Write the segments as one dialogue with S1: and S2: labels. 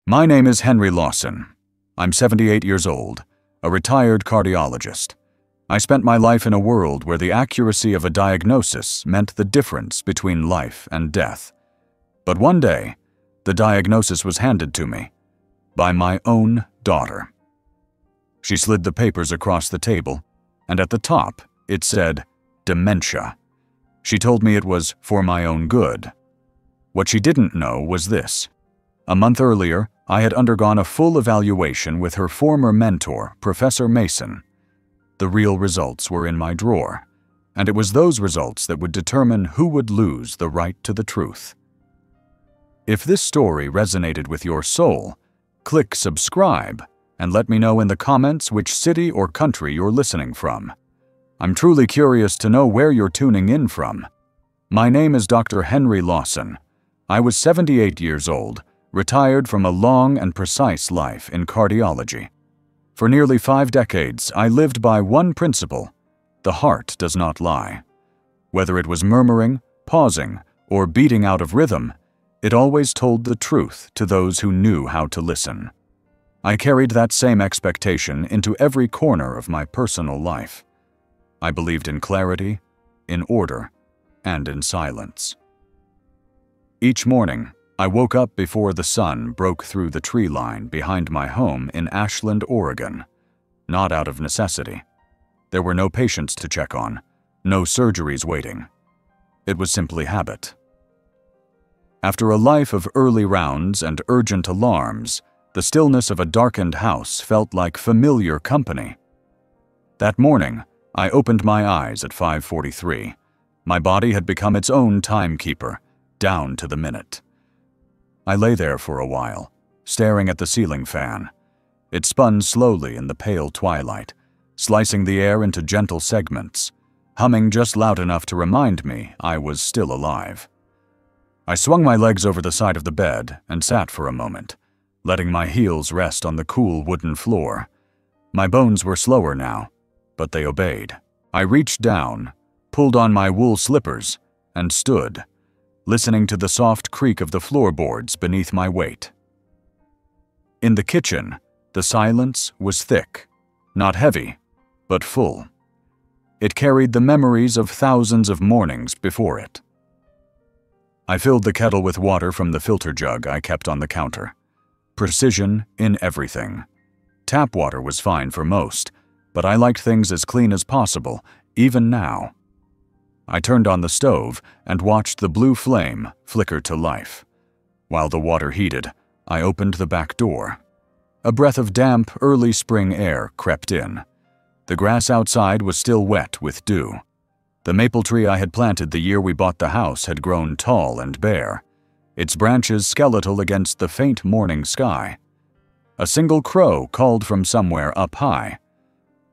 S1: My name is Henry Lawson. I'm 78 years old, a retired cardiologist. I spent my life in a world where the accuracy of a diagnosis meant the difference between life and death. But one day, the diagnosis was handed to me by my own daughter. She slid the papers across the table, and at the top, it said, Dementia. She told me it was for my own good. What she didn't know was this. A month earlier, I had undergone a full evaluation with her former mentor, Professor Mason. The real results were in my drawer, and it was those results that would determine who would lose the right to the truth. If this story resonated with your soul, click subscribe and let me know in the comments which city or country you're listening from. I'm truly curious to know where you're tuning in from. My name is Dr. Henry Lawson. I was 78 years old, retired from a long and precise life in cardiology. For nearly 5 decades, I lived by one principle: the heart does not lie. Whether it was murmuring, pausing, or beating out of rhythm, it always told the truth to those who knew how to listen. I carried that same expectation into every corner of my personal life. I believed in clarity, in order, and in silence. Each morning, I woke up before the sun broke through the tree line behind my home in Ashland, Oregon, not out of necessity. There were no patients to check on, no surgeries waiting. It was simply habit. After a life of early rounds and urgent alarms, the stillness of a darkened house felt like familiar company. That morning, I opened my eyes at 5:43. My body had become its own timekeeper, down to the minute. I lay there for a while, staring at the ceiling fan. It spun slowly in the pale twilight, slicing the air into gentle segments, humming just loud enough to remind me I was still alive. I swung my legs over the side of the bed and sat for a moment, letting my heels rest on the cool wooden floor. My bones were slower now, but they obeyed. I reached down, pulled on my wool slippers, and stood, listening to the soft creak of the floorboards beneath my weight. In the kitchen, the silence was thick, not heavy, but full. It carried the memories of thousands of mornings before it. I filled the kettle with water from the filter jug I kept on the counter. Precision in everything. Tap water was fine for most, but I liked things as clean as possible, even now. I turned on the stove and watched the blue flame flicker to life. While the water heated, I opened the back door. A breath of damp, early spring air crept in. The grass outside was still wet with dew. The maple tree I had planted the year we bought the house had grown tall and bare, its branches skeletal against the faint morning sky. A single crow called from somewhere up high.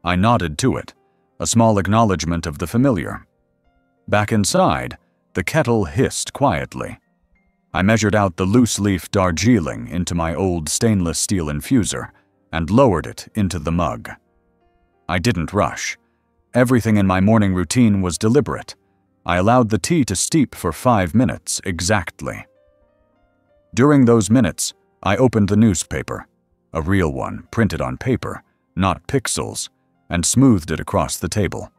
S1: I nodded to it, a small acknowledgement of the familiar. Back inside, the kettle hissed quietly. I measured out the loose-leaf Darjeeling into my old stainless steel infuser and lowered it into the mug. I didn't rush. Everything in my morning routine was deliberate. I allowed the tea to steep for 5 minutes exactly. During those minutes, I opened the newspaper, a real one printed on paper, not pixels, and smoothed it across the table.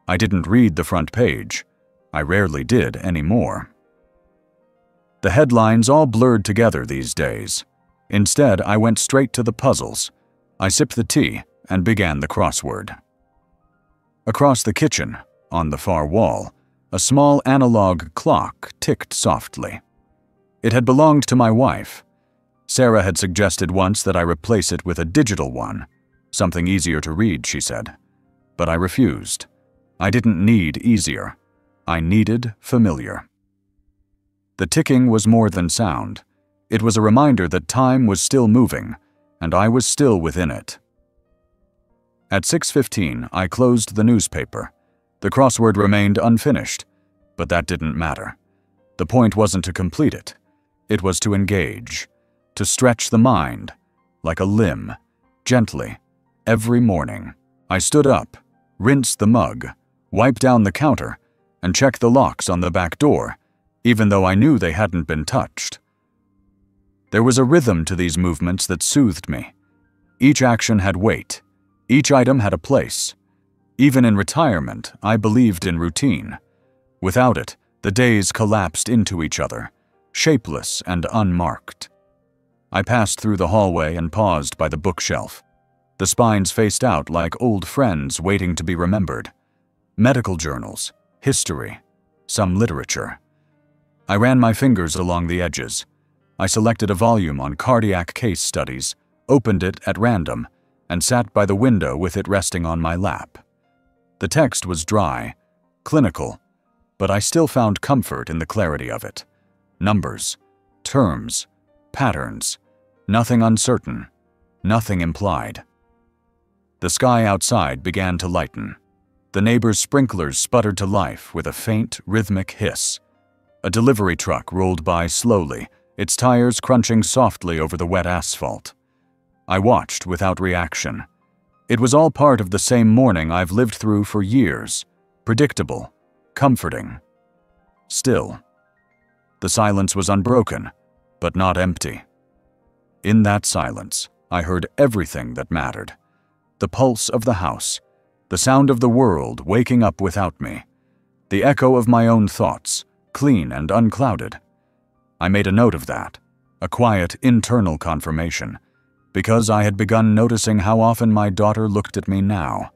S1: I didn't read the front page. I rarely did anymore. The headlines all blurred together these days. Instead, I went straight to the puzzles. I sipped the tea and began the crossword. Across the kitchen, on the far wall, a small analog clock ticked softly. It had belonged to my wife. Sarah had suggested once that I replace it with a digital one, something easier to read, she said. But I refused. I didn't need easier. I needed familiar. The ticking was more than sound. It was a reminder that time was still moving, and I was still within it. At 6:15, I closed the newspaper. The crossword remained unfinished, but that didn't matter. The point wasn't to complete it. It was to engage, to stretch the mind, like a limb, gently, every morning. I stood up, rinsed the mug, wiped down the counter, and checked the locks on the back door, even though I knew they hadn't been touched. There was a rhythm to these movements that soothed me. Each action had weight. Each item had a place. Even in retirement, I believed in routine. Without it, the days collapsed into each other, shapeless and unmarked. I passed through the hallway and paused by the bookshelf. The spines faced out like old friends waiting to be remembered. Medical journals, history, some literature. I ran my fingers along the edges. I selected a volume on cardiac case studies, opened it at random, and sat by the window with it resting on my lap. The text was dry, clinical, but I still found comfort in the clarity of it. Numbers, terms, patterns, nothing uncertain, nothing implied. The sky outside began to lighten. The neighbor's sprinklers sputtered to life with a faint, rhythmic hiss. A delivery truck rolled by slowly, its tires crunching softly over the wet asphalt. I watched without reaction. It was all part of the same morning I've lived through for years. Predictable, comforting. Still. The silence was unbroken, but not empty. In that silence, I heard everything that mattered. The pulse of the house, the sound of the world waking up without me, the echo of my own thoughts, clean and unclouded. I made a note of that, a quiet internal confirmation, because I had begun noticing how often my daughter looked at me now,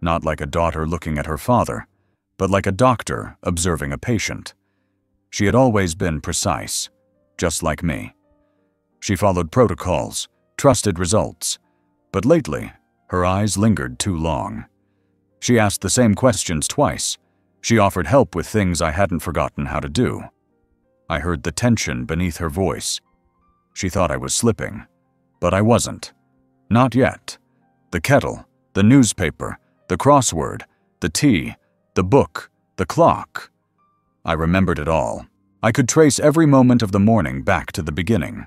S1: not like a daughter looking at her father, but like a doctor observing a patient. She had always been precise, just like me. She followed protocols, trusted results, but lately, her eyes lingered too long. She asked the same questions twice. She offered help with things I hadn't forgotten how to do. I heard the tension beneath her voice. She thought I was slipping, but I wasn't. Not yet. The kettle, the newspaper, the crossword, the tea, the book, the clock. I remembered it all. I could trace every moment of the morning back to the beginning.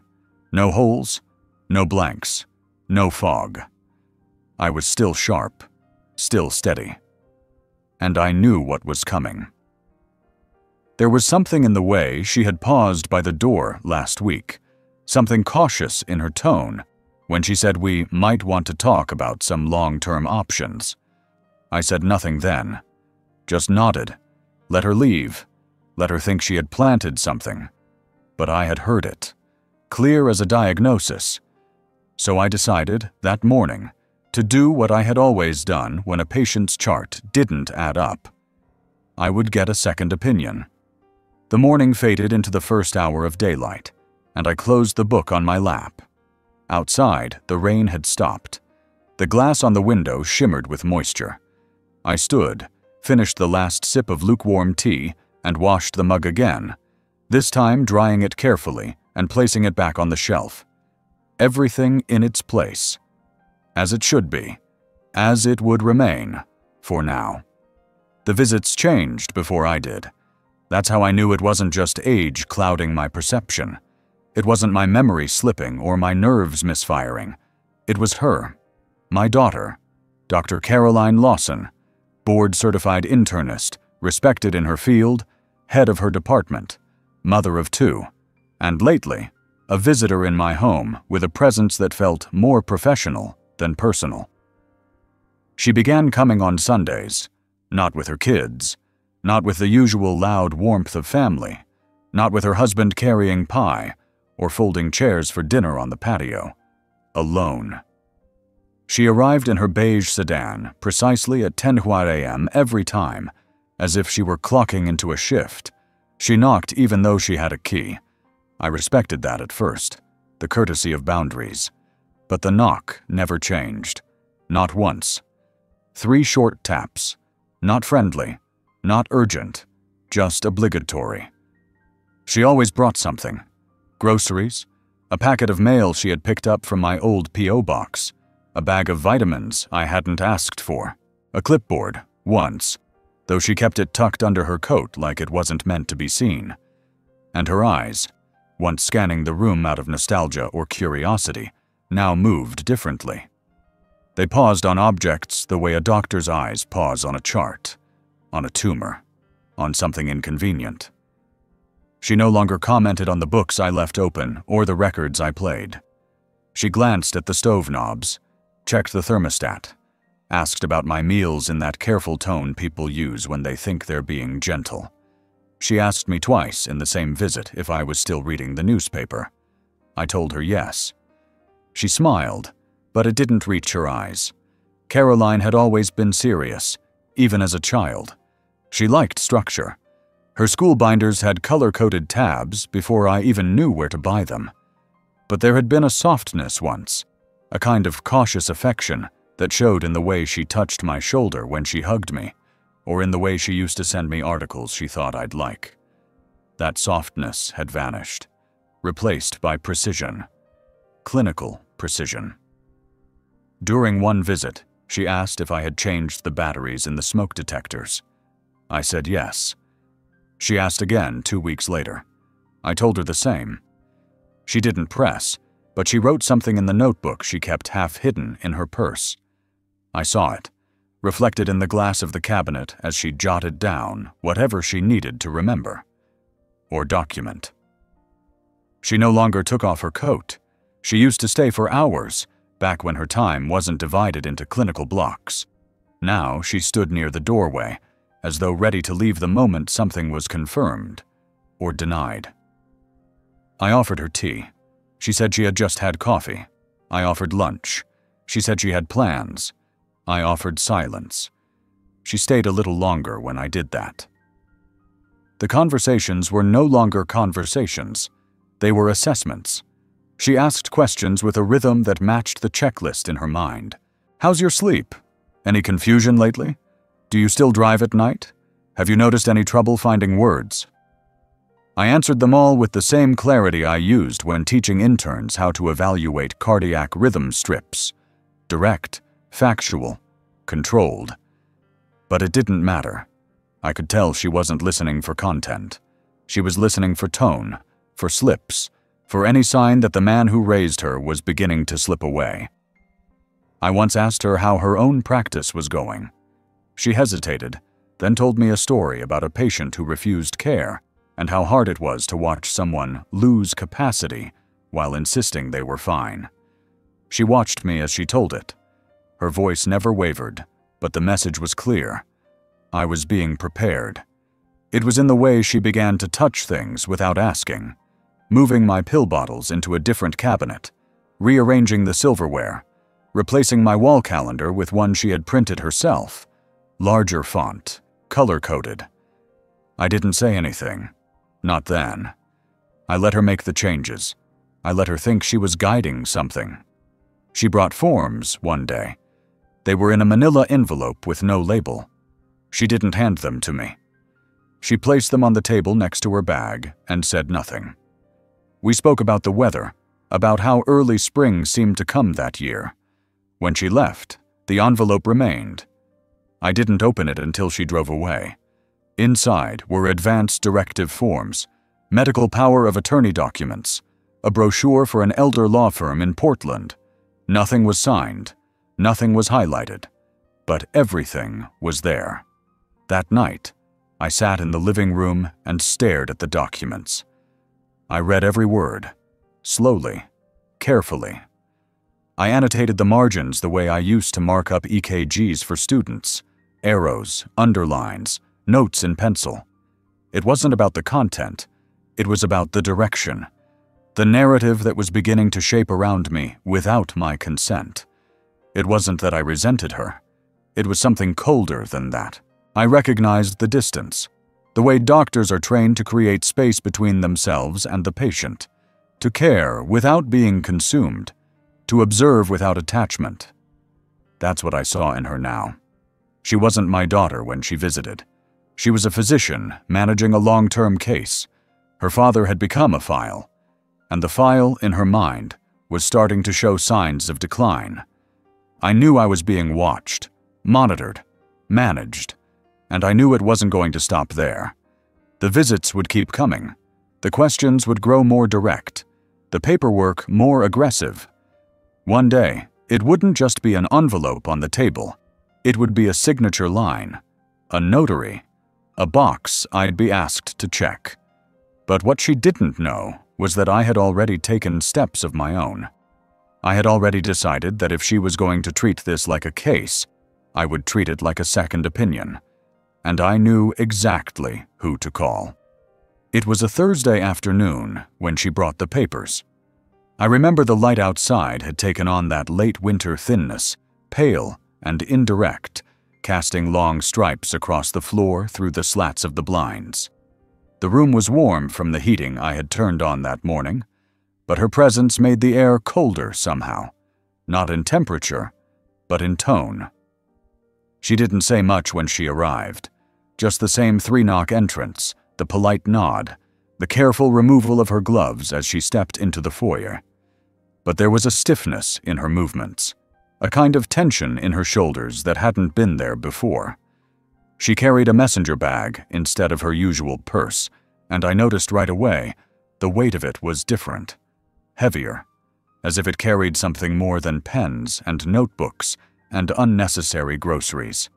S1: No holes, no blanks, no fog. I was still sharp, still steady. And I knew what was coming. There was something in the way she had paused by the door last week, something cautious in her tone when she said we might want to talk about some long-term options. I said nothing then, just nodded, let her leave, let her think she had planted something. But I had heard it, clear as a diagnosis. So I decided, that morning, to do what I had always done when a patient's chart didn't add up. I would get a second opinion. The morning faded into the first hour of daylight, and I closed the book on my lap. Outside, the rain had stopped. The glass on the window shimmered with moisture. I stood, finished the last sip of lukewarm tea, and washed the mug again, this time drying it carefully and placing it back on the shelf. Everything in its place. As it should be, as it would remain, for now. The visits changed before I did. That's how I knew it wasn't just age clouding my perception. It wasn't my memory slipping or my nerves misfiring. It was her, my daughter, Dr. Caroline Lawson, board-certified internist, respected in her field, head of her department, mother of two, and lately, a visitor in my home with a presence that felt more professional than personal. She began coming on Sundays, not with her kids, not with the usual loud warmth of family, not with her husband carrying pie or folding chairs for dinner on the patio. Alone. She arrived in her beige sedan precisely at 10 a.m. every time, as if she were clocking into a shift. She knocked even though she had a key. I respected that at first, the courtesy of boundaries. But the knock never changed. Not once. 3 short taps. Not friendly, not urgent, just obligatory. She always brought something. Groceries, a packet of mail she had picked up from my old P.O. box, a bag of vitamins I hadn't asked for, a clipboard, once, though she kept it tucked under her coat like it wasn't meant to be seen. And her eyes, once scanning the room out of nostalgia or curiosity, now moved differently. They paused on objects the way a doctor's eyes pause on a chart, on a tumor, on something inconvenient. She no longer commented on the books I left open or the records I played. She glanced at the stove knobs, checked the thermostat, asked about my meals in that careful tone people use when they think they're being gentle. She asked me twice in the same visit if I was still reading the newspaper. I told her yes. She smiled, but it didn't reach her eyes. Caroline had always been serious, even as a child. She liked structure. Her school binders had color-coded tabs before I even knew where to buy them. But there had been a softness once, a kind of cautious affection that showed in the way she touched my shoulder when she hugged me, or in the way she used to send me articles she thought I'd like. That softness had vanished, replaced by precision. Clinical precision. During one visit, she asked if I had changed the batteries in the smoke detectors. I said yes. She asked again 2 weeks later. I told her the same. She didn't press, but she wrote something in the notebook she kept half hidden in her purse. I saw it, reflected in the glass of the cabinet as she jotted down whatever she needed to remember or document. She no longer took off her coat. She used to stay for hours, back when her time wasn't divided into clinical blocks. Now she stood near the doorway, as though ready to leave the moment something was confirmed or denied. I offered her tea. She said she had just had coffee. I offered lunch. She said she had plans. I offered silence. She stayed a little longer when I did that. The conversations were no longer conversations. They were assessments. She asked questions with a rhythm that matched the checklist in her mind. How's your sleep? Any confusion lately? Do you still drive at night? Have you noticed any trouble finding words? I answered them all with the same clarity I used when teaching interns how to evaluate cardiac rhythm strips. Direct, factual, controlled. But it didn't matter. I could tell she wasn't listening for content. She was listening for tone, for slips, for any sign that the man who raised her was beginning to slip away. I once asked her how her own practice was going. She hesitated, then told me a story about a patient who refused care and how hard it was to watch someone lose capacity while insisting they were fine. She watched me as she told it. Her voice never wavered, but the message was clear. I was being prepared. It was in the way she began to touch things without asking, moving my pill bottles into a different cabinet, rearranging the silverware, replacing my wall calendar with one she had printed herself, larger font, color-coded. I didn't say anything. Not then. I let her make the changes. I let her think she was guiding something. She brought forms one day. They were in a manila envelope with no label. She didn't hand them to me. She placed them on the table next to her bag and said nothing. We spoke about the weather, about how early spring seemed to come that year. When she left, the envelope remained. I didn't open it until she drove away. Inside were advance directive forms, medical power of attorney documents, a brochure for an elder law firm in Portland. Nothing was signed, nothing was highlighted, but everything was there. That night, I sat in the living room and stared at the documents. I read every word, slowly, carefully. I annotated the margins the way I used to mark up EKGs for students, arrows, underlines, notes in pencil. It wasn't about the content, it was about the direction, the narrative that was beginning to shape around me without my consent. It wasn't that I resented her. It was something colder than that. I recognized the distance, the way doctors are trained to create space between themselves and the patient, to care without being consumed, to observe without attachment. That's what I saw in her now. She wasn't my daughter when she visited. She was a physician managing a long-term case. Her father had become a file, and the file in her mind was starting to show signs of decline. I knew I was being watched, monitored, managed, and I knew it wasn't going to stop there. The visits would keep coming. The questions would grow more direct, the paperwork more aggressive. One day, it wouldn't just be an envelope on the table. It would be a signature line, a notary, a box I'd be asked to check. But what she didn't know was that I had already taken steps of my own. I had already decided that if she was going to treat this like a case, I would treat it like a second opinion. And I knew exactly who to call. It was a Thursday afternoon when she brought the papers. I remember the light outside had taken on that late winter thinness, pale and indirect, casting long stripes across the floor through the slats of the blinds. The room was warm from the heating I had turned on that morning, but her presence made the air colder somehow, not in temperature, but in tone. She didn't say much when she arrived, just the same three-knock entrance, the polite nod, the careful removal of her gloves as she stepped into the foyer. But there was a stiffness in her movements, a kind of tension in her shoulders that hadn't been there before. She carried a messenger bag instead of her usual purse, and I noticed right away the weight of it was different, heavier, as if it carried something more than pens and notebooks and unnecessary groceries.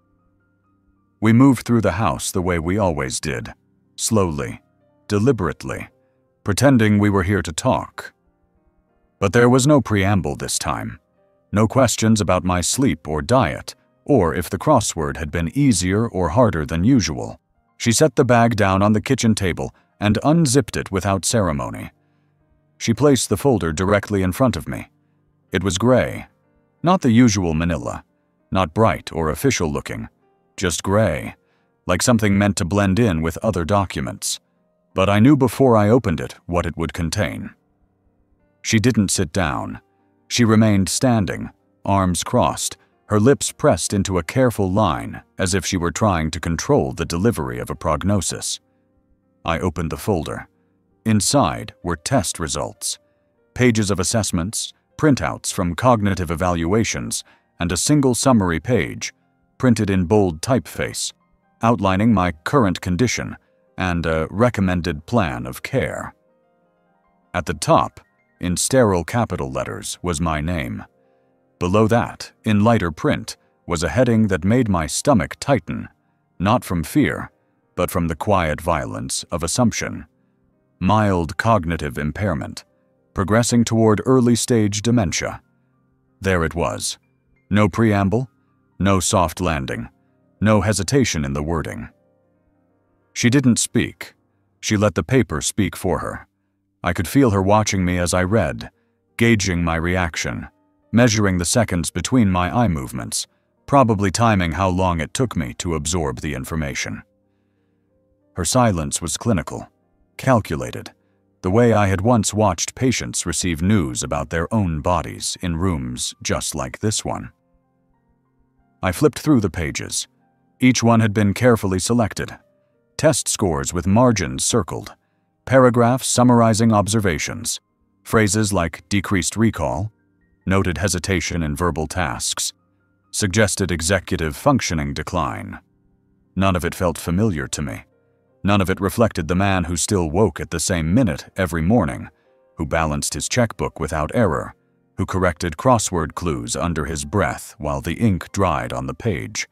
S1: We moved through the house the way we always did, slowly, deliberately, pretending we were here to talk. But there was no preamble this time, no questions about my sleep or diet, or if the crossword had been easier or harder than usual. She set the bag down on the kitchen table and unzipped it without ceremony. She placed the folder directly in front of me. It was gray, not the usual manila, not bright or official looking, just gray, like something meant to blend in with other documents. But I knew before I opened it what it would contain. She didn't sit down. She remained standing, arms crossed, her lips pressed into a careful line as if she were trying to control the delivery of a prognosis. I opened the folder. Inside were test results, pages of assessments, printouts from cognitive evaluations, and a single summary page, printed in bold typeface, outlining my current condition and a recommended plan of care. At the top, in sterile capital letters, was my name. Below that, in lighter print, was a heading that made my stomach tighten, not from fear, but from the quiet violence of assumption. Mild cognitive impairment, progressing toward early-stage dementia. There it was. No preamble, no soft landing, no hesitation in the wording. She didn't speak. She let the paper speak for her. I could feel her watching me as I read, gauging my reaction, measuring the seconds between my eye movements, probably timing how long it took me to absorb the information. Her silence was clinical, calculated, the way I had once watched patients receive news about their own bodies in rooms just like this one. I flipped through the pages. Each one had been carefully selected. Test scores with margins circled, paragraphs summarizing observations, phrases like decreased recall, noted hesitation in verbal tasks, suggested executive functioning decline. None of it felt familiar to me. None of it reflected the man who still woke at the same minute every morning, who balanced his checkbook without error, who corrected crossword clues under his breath while the ink dried on the page.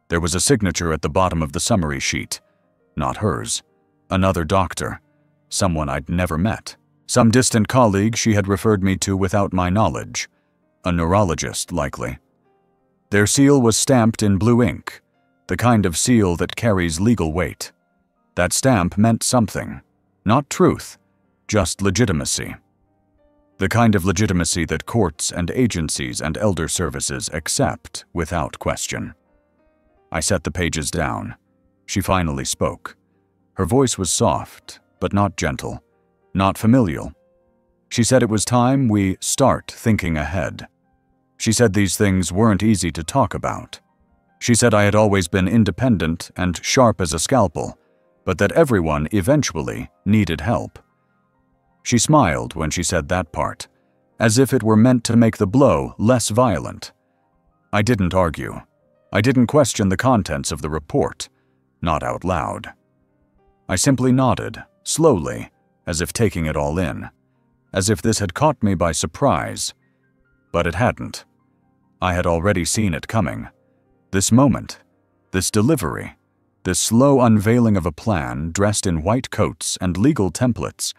S1: There was a signature at the bottom of the summary sheet. Not hers. Another doctor. Someone I'd never met. Some distant colleague she had referred me to without my knowledge. A neurologist, likely. Their seal was stamped in blue ink, the kind of seal that carries legal weight. That stamp meant something. Not truth, just legitimacy. The kind of legitimacy that courts and agencies and elder services accept without question. I set the pages down. She finally spoke. Her voice was soft, but not gentle, not familial. She said it was time we start thinking ahead. She said these things weren't easy to talk about. She said I had always been independent and sharp as a scalpel, but that everyone eventually needed help. She smiled when she said that part, as if it were meant to make the blow less violent. I didn't argue. I didn't question the contents of the report, not out loud. I simply nodded, slowly, as if taking it all in, as if this had caught me by surprise. But it hadn't. I had already seen it coming. This moment, this delivery, this slow unveiling of a plan dressed in white coats and legal templates.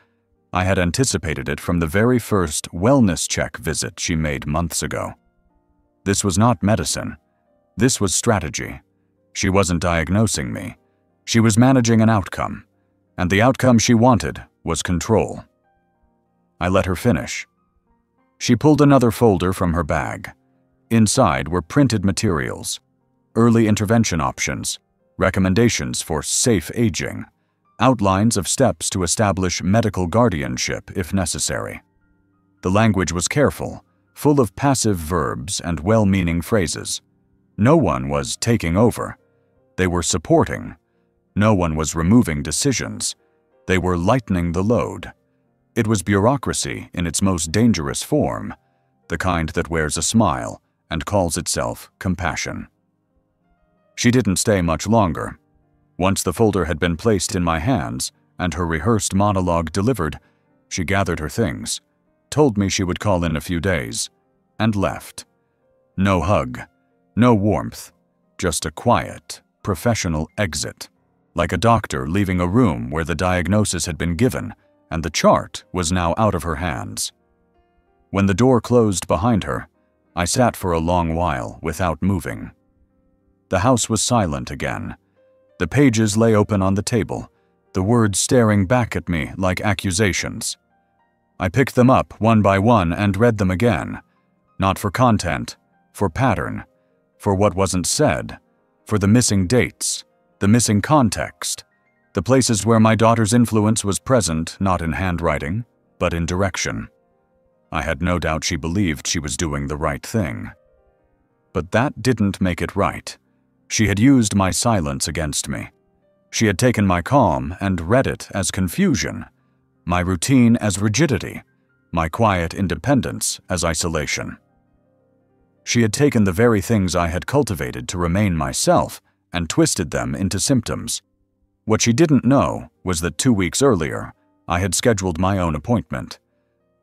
S1: I had anticipated it from the very first wellness check visit she made months ago. This was not medicine. This was strategy. She wasn't diagnosing me. She was managing an outcome, and the outcome she wanted was control. I let her finish. She pulled another folder from her bag. Inside were printed materials, early intervention options, recommendations for safe aging, outlines of steps to establish medical guardianship if necessary. The language was careful, full of passive verbs and well-meaning phrases. No one was taking over. They were supporting. No one was removing decisions. They were lightening the load. It was bureaucracy in its most dangerous form, the kind that wears a smile and calls itself compassion. She didn't stay much longer. Once the folder had been placed in my hands and her rehearsed monologue delivered, she gathered her things, told me she would call in a few days, and left. No hug, no warmth, just a quiet, professional exit, like a doctor leaving a room where the diagnosis had been given and the chart was now out of her hands. When the door closed behind her, I sat for a long while without moving. The house was silent again. The pages lay open on the table, the words staring back at me like accusations. I picked them up one by one and read them again, not for content, for pattern, for what wasn't said, for the missing dates, the missing context, the places where my daughter's influence was present not in handwriting, but in direction. I had no doubt she believed she was doing the right thing. But that didn't make it right. She had used my silence against me. She had taken my calm and read it as confusion, my routine as rigidity, my quiet independence as isolation. She had taken the very things I had cultivated to remain myself and twisted them into symptoms. What she didn't know was that 2 weeks earlier, I had scheduled my own appointment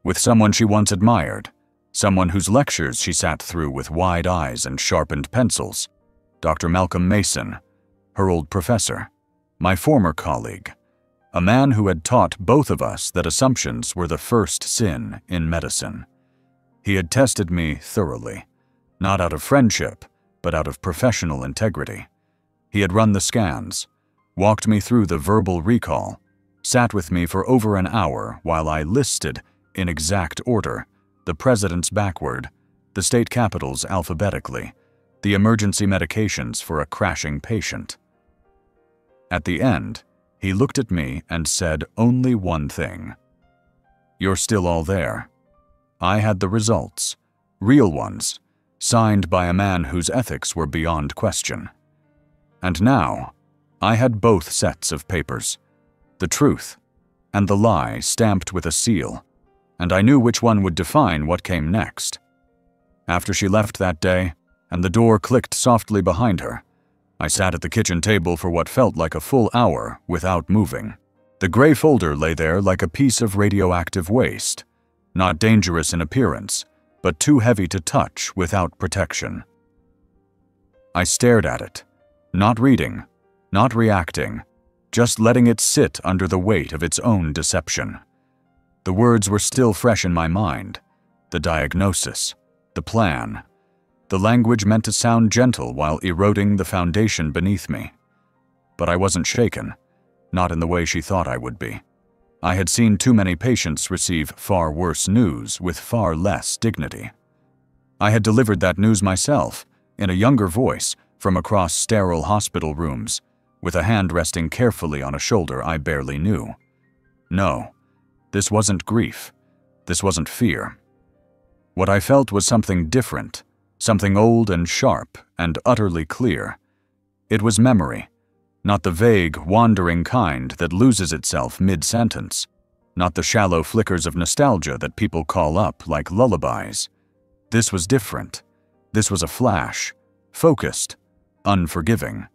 S1: with someone she once admired, someone whose lectures she sat through with wide eyes and sharpened pencils, Dr. Malcolm Mason, her old professor, my former colleague, a man who had taught both of us that assumptions were the first sin in medicine. He had tested me thoroughly, not out of friendship, but out of professional integrity. He had run the scans, walked me through the verbal recall, sat with me for over an hour while I listed, in exact order, the presidents backward, the state capitals alphabetically, the emergency medications for a crashing patient. At the end, he looked at me and said only one thing. "You're still all there." I had the results, real ones, signed by a man whose ethics were beyond question. And now, I had both sets of papers, the truth and the lie stamped with a seal, and I knew which one would define what came next. After she left that day, and the door clicked softly behind her, I sat at the kitchen table for what felt like a full hour without moving. The gray folder lay there like a piece of radioactive waste, not dangerous in appearance, but too heavy to touch without protection. I stared at it, not reading, not reacting, just letting it sit under the weight of its own deception. The words were still fresh in my mind, the diagnosis, the plan. The language meant to sound gentle while eroding the foundation beneath me. But I wasn't shaken, not in the way she thought I would be. I had seen too many patients receive far worse news with far less dignity. I had delivered that news myself, in a younger voice, from across sterile hospital rooms, with a hand resting carefully on a shoulder I barely knew. No, this wasn't grief. This wasn't fear. What I felt was something different, something old and sharp and utterly clear. It was memory, not the vague, wandering kind that loses itself mid-sentence, not the shallow flickers of nostalgia that people call up like lullabies. This was different. This was a flash, focused, unforgiving,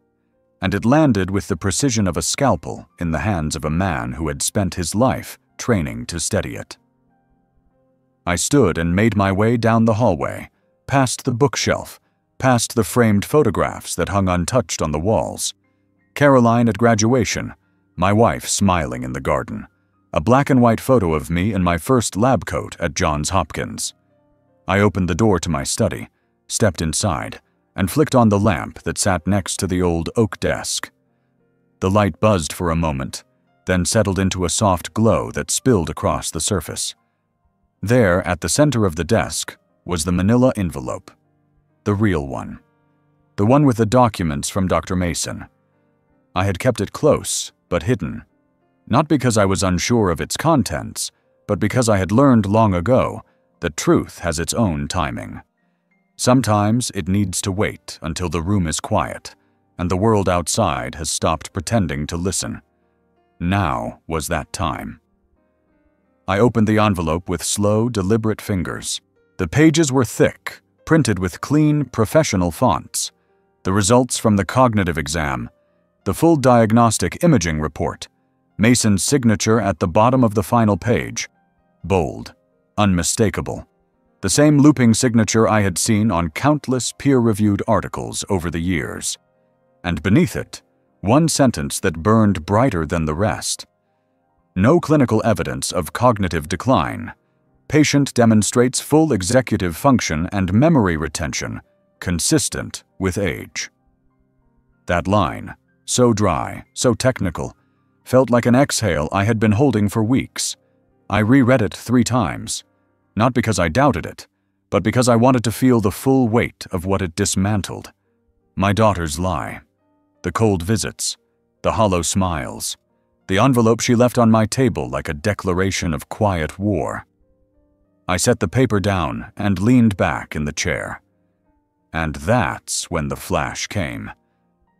S1: and it landed with the precision of a scalpel in the hands of a man who had spent his life training to steady it. I stood and made my way down the hallway, past the bookshelf, past the framed photographs that hung untouched on the walls. Caroline at graduation, my wife smiling in the garden, a black and white photo of me in my first lab coat at Johns Hopkins. I opened the door to my study, stepped inside, and flicked on the lamp that sat next to the old oak desk. The light buzzed for a moment, then settled into a soft glow that spilled across the surface. There, at the center of the desk, was the manila envelope. The real one. The one with the documents from Dr. Mason. I had kept it close, but hidden. Not because I was unsure of its contents, but because I had learned long ago that truth has its own timing. Sometimes it needs to wait until the room is quiet and the world outside has stopped pretending to listen. Now was that time. I opened the envelope with slow, deliberate fingers. The pages were thick, printed with clean, professional fonts. The results from the cognitive exam, the full diagnostic imaging report, Mason's signature at the bottom of the final page. Bold, unmistakable. The same looping signature I had seen on countless peer-reviewed articles over the years. And beneath it, one sentence that burned brighter than the rest. No clinical evidence of cognitive decline. Patient demonstrates full executive function and memory retention, consistent with age. That line, so dry, so technical, felt like an exhale I had been holding for weeks. I reread it 3 times, not because I doubted it, but because I wanted to feel the full weight of what it dismantled. My daughter's lie, the cold visits, the hollow smiles, the envelope she left on my table like a declaration of quiet war. I set the paper down and leaned back in the chair. And that's when the flash came.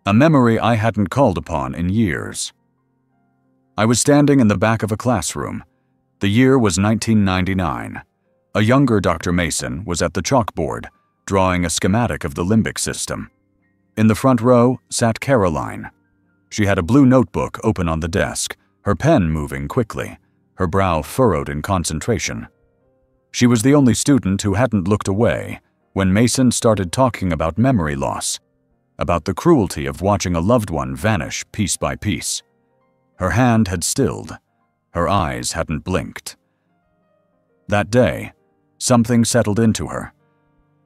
S1: A memory I hadn't called upon in years. I was standing in the back of a classroom. The year was 1999. A younger Dr. Mason was at the chalkboard, drawing a schematic of the limbic system. In the front row sat Caroline. She had a blue notebook open on the desk, her pen moving quickly, her brow furrowed in concentration. She was the only student who hadn't looked away when Mason started talking about memory loss, about the cruelty of watching a loved one vanish piece by piece. Her hand had stilled. Her eyes hadn't blinked. That day, something settled into her.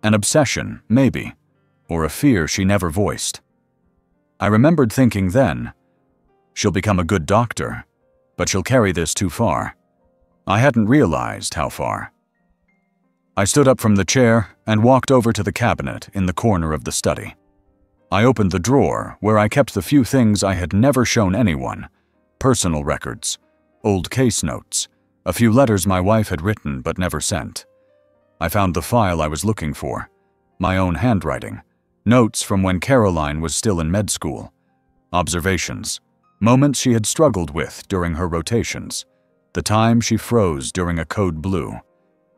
S1: An obsession, maybe, or a fear she never voiced. I remembered thinking then, she'll become a good doctor, but she'll carry this too far. I hadn't realized how far. I stood up from the chair and walked over to the cabinet in the corner of the study. I opened the drawer where I kept the few things I had never shown anyone: personal records, old case notes, a few letters my wife had written but never sent. I found the file I was looking for, my own handwriting, notes from when Caroline was still in med school, observations, moments she had struggled with during her rotations, the time she froze during a code blue,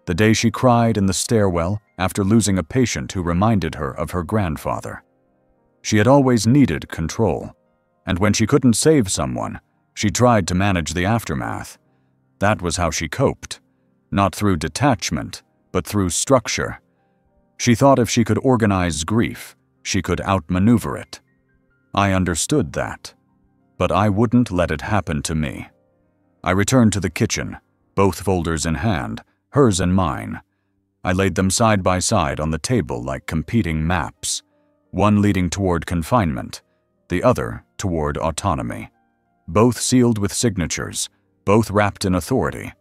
S1: the day she cried in the stairwell after losing a patient who reminded her of her grandfather. She had always needed control, and when she couldn't save someone, she tried to manage the aftermath. That was how she coped, not through detachment, but through structure. She thought if she could organize grief, she could outmaneuver it. I understood that, but I wouldn't let it happen to me. I returned to the kitchen, both folders in hand, hers and mine. I laid them side by side on the table like competing maps, one leading toward confinement, the other toward autonomy. Both sealed with signatures, both wrapped in authority,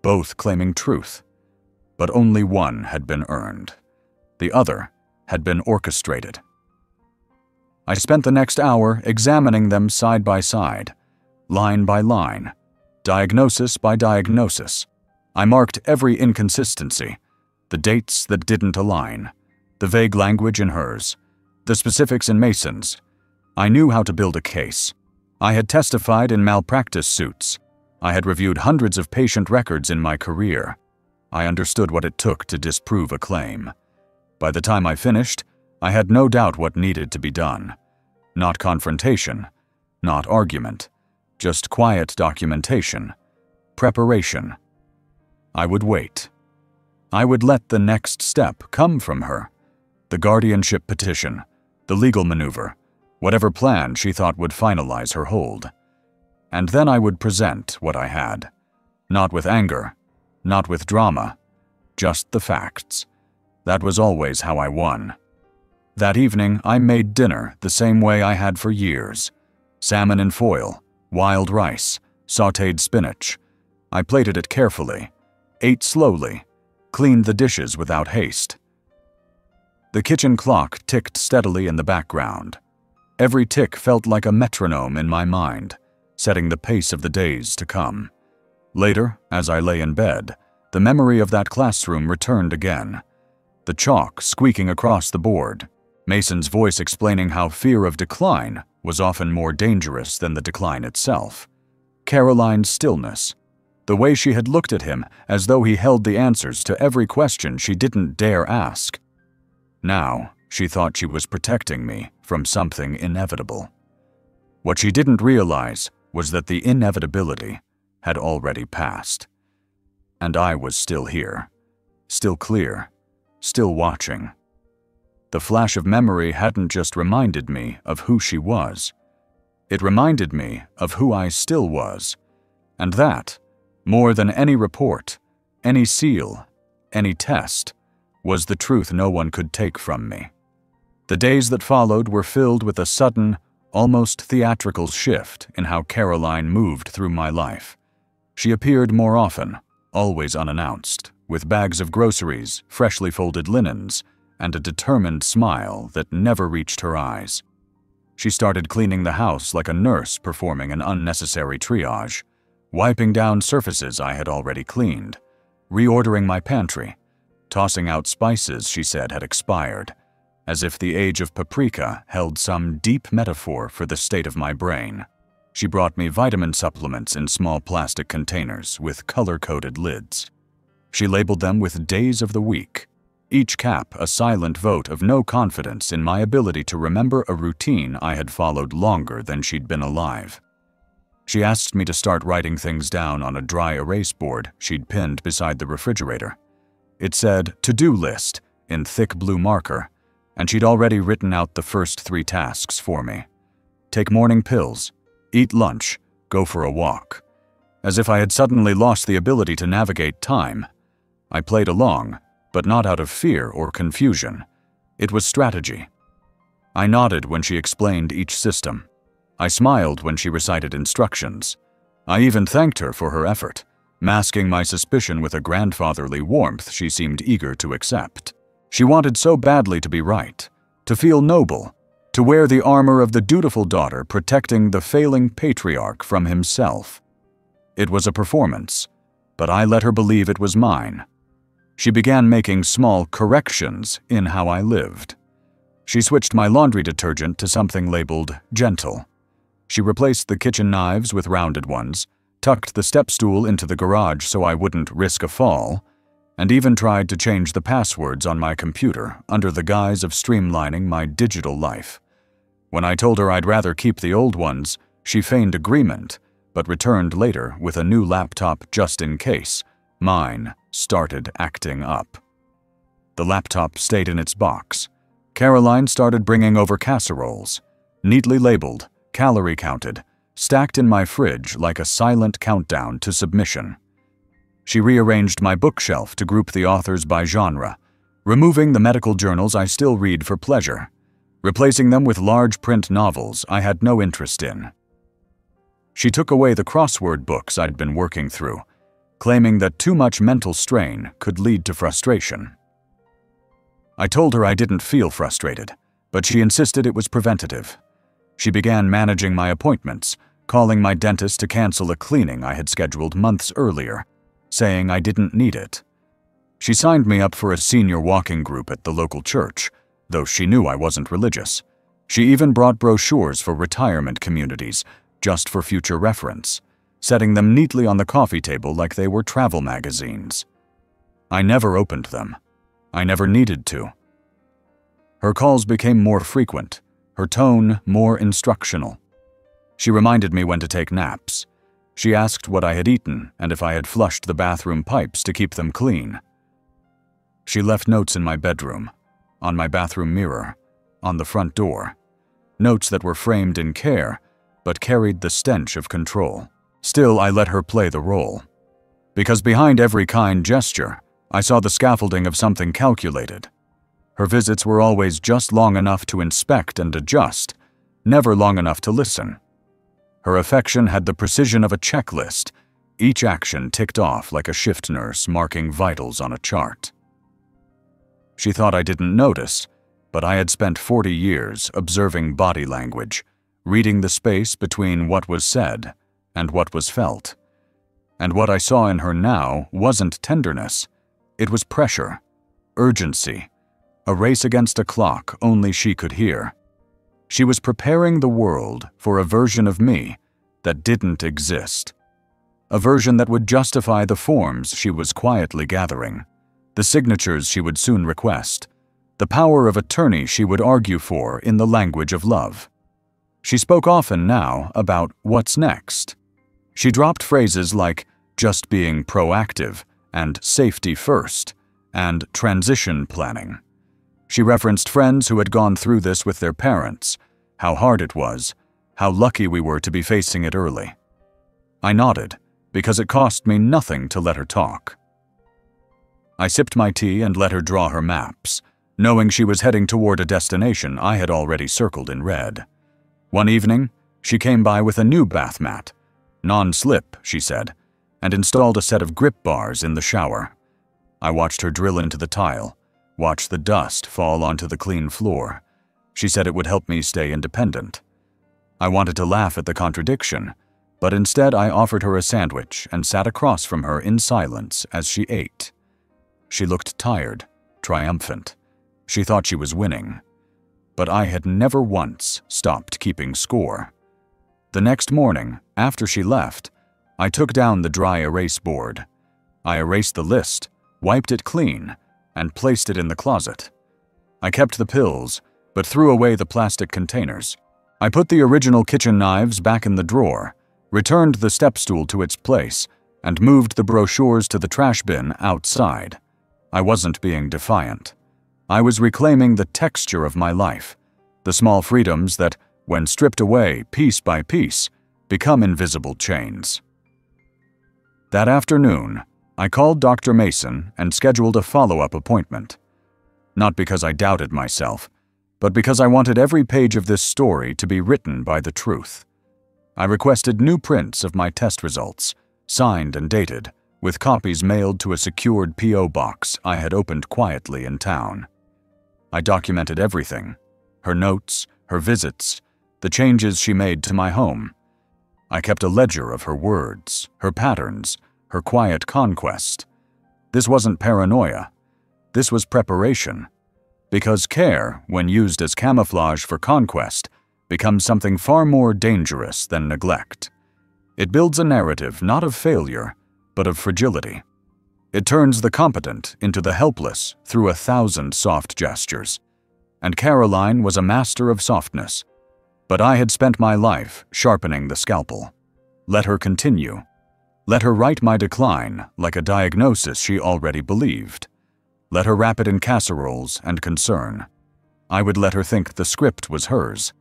S1: both claiming truth. But only one had been earned. The other had been orchestrated. I spent the next hour examining them side by side, line by line, diagnosis by diagnosis. I marked every inconsistency, the dates that didn't align, the vague language in hers, the specifics in Mason's. I knew how to build a case. I had testified in malpractice suits. I had reviewed hundreds of patient records in my career. I understood what it took to disprove a claim. By the time I finished, I had no doubt what needed to be done. Not confrontation, not argument, just quiet documentation, preparation. I would wait. I would let the next step come from her. The guardianship petition, the legal maneuver, whatever plan she thought would finalize her hold. And then I would present what I had. Not with anger, not with drama, just the facts. That was always how I won. That evening, I made dinner the same way I had for years. Salmon in foil, wild rice, sautéed spinach. I plated it carefully, ate slowly, cleaned the dishes without haste. The kitchen clock ticked steadily in the background. Every tick felt like a metronome in my mind, setting the pace of the days to come. Later, as I lay in bed, the memory of that classroom returned again. The chalk squeaking across the board, Mason's voice explaining how fear of decline was often more dangerous than the decline itself. Caroline's stillness, the way she had looked at him as though he held the answers to every question she didn't dare ask. Now, she thought she was protecting me from something inevitable. What she didn't realize was that the inevitability had already passed. And I was still here, still clear, still watching. The flash of memory hadn't just reminded me of who she was. It reminded me of who I still was. And that, more than any report, any seal, any test, was the truth no one could take from me. The days that followed were filled with a sudden, almost theatrical shift in how Caroline moved through my life. She appeared more often, always unannounced, with bags of groceries, freshly folded linens, and a determined smile that never reached her eyes. She started cleaning the house like a nurse performing an unnecessary triage, wiping down surfaces I had already cleaned, reordering my pantry, tossing out spices she said had expired, as if the age of paprika held some deep metaphor for the state of my brain. She brought me vitamin supplements in small plastic containers with color-coded lids. She labeled them with days of the week, each cap a silent vote of no confidence in my ability to remember a routine I had followed longer than she'd been alive. She asked me to start writing things down on a dry erase board she'd pinned beside the refrigerator. It said, "To-do list," in thick blue marker, and she'd already written out the first 3 tasks for me. Take morning pills, eat lunch, go for a walk. As if I had suddenly lost the ability to navigate time. I played along, but not out of fear or confusion. It was strategy. I nodded when she explained each system. I smiled when she recited instructions. I even thanked her for her effort, masking my suspicion with a grandfatherly warmth she seemed eager to accept. She wanted so badly to be right, to feel noble, to wear the armor of the dutiful daughter protecting the failing patriarch from himself. It was a performance, but I let her believe it was mine. She began making small corrections in how I lived. She switched my laundry detergent to something labeled gentle. She replaced the kitchen knives with rounded ones, tucked the step stool into the garage so I wouldn't risk a fall, and even tried to change the passwords on my computer under the guise of streamlining my digital life. When I told her I'd rather keep the old ones, she feigned agreement, but returned later with a new laptop just in case. Mine started acting up. The laptop stayed in its box. Caroline started bringing over casseroles, neatly labeled, calorie counted, stacked in my fridge like a silent countdown to submission. She rearranged my bookshelf to group the authors by genre, removing the medical journals I still read for pleasure, replacing them with large print novels I had no interest in. She took away the crossword books I'd been working through, claiming that too much mental strain could lead to frustration. I told her I didn't feel frustrated, but she insisted it was preventative. She began managing my appointments, calling my dentist to cancel a cleaning I had scheduled months earlier, saying I didn't need it. She signed me up for a senior walking group at the local church, though she knew I wasn't religious. She even brought brochures for retirement communities, just for future reference, setting them neatly on the coffee table like they were travel magazines. I never opened them. I never needed to. Her calls became more frequent, her tone more instructional. She reminded me when to take naps. She asked what I had eaten and if I had flushed the bathroom pipes to keep them clean. She left notes in my bedroom, on my bathroom mirror, on the front door. notes that were framed in care, but carried the stench of control. Still, I let her play the role. Because behind every kind gesture, I saw the scaffolding of something calculated. Her visits were always just long enough to inspect and adjust, never long enough to listen. Her affection had the precision of a checklist, each action ticked off like a shift nurse marking vitals on a chart. She thought I didn't notice, but I had spent 40 years observing body language, reading the space between what was said and what was felt. And what I saw in her now wasn't tenderness, it was pressure, urgency, a race against a clock only she could hear. She was preparing the world for a version of me that didn't exist. A version that would justify the forms she was quietly gathering, the signatures she would soon request, the power of attorney she would argue for in the language of love. She spoke often now about what's next. She dropped phrases like just being proactive and safety first and transition planning. She referenced friends who had gone through this with their parents, how hard it was, how lucky we were to be facing it early. I nodded, because it cost me nothing to let her talk. I sipped my tea and let her draw her maps, knowing she was heading toward a destination I had already circled in red. One evening, she came by with a new bath mat, non-slip, she said, and installed a set of grip bars in the shower. I watched her drill into the tile, watch the dust fall onto the clean floor. She said it would help me stay independent. I wanted to laugh at the contradiction, but instead I offered her a sandwich and sat across from her in silence as she ate. She looked tired, triumphant. She thought she was winning. But I had never once stopped keeping score. The next morning, after she left, I took down the dry erase board. I erased the list, wiped it clean, and placed it in the closet. I kept the pills, but threw away the plastic containers. I put the original kitchen knives back in the drawer, returned the step stool to its place, and moved the brochures to the trash bin outside. I wasn't being defiant. I was reclaiming the texture of my life, the small freedoms that, when stripped away piece by piece, become invisible chains. That afternoon, I called Dr. Mason and scheduled a follow-up appointment. Not because I doubted myself, but because I wanted every page of this story to be written by the truth. I requested new prints of my test results, signed and dated, with copies mailed to a secured P.O. box I had opened quietly in town. I documented everything: her notes, her visits, the changes she made to my home. I kept a ledger of her words, her patterns, her quiet conquest. This wasn't paranoia. This was preparation. Because care, when used as camouflage for conquest, becomes something far more dangerous than neglect. It builds a narrative not of failure, but of fragility. It turns the competent into the helpless through 1,000 soft gestures. And Caroline was a master of softness. But I had spent my life sharpening the scalpel. Let her continue. Let her write my decline like a diagnosis she already believed. Let her wrap it in casseroles and concern. I would let her think the script was hers.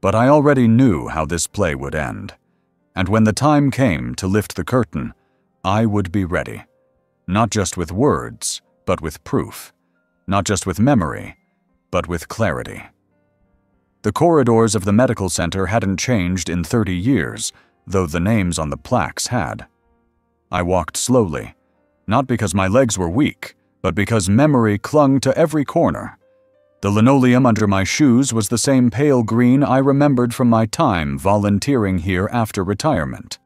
S1: But I already knew how this play would end. And when the time came to lift the curtain, I would be ready. Not just with words, but with proof. Not just with memory, but with clarity. The corridors of the medical center hadn't changed in 30 years, though the names on the plaques had. I walked slowly, not because my legs were weak, but because memory clung to every corner. The linoleum under my shoes was the same pale green I remembered from my time volunteering here after retirement.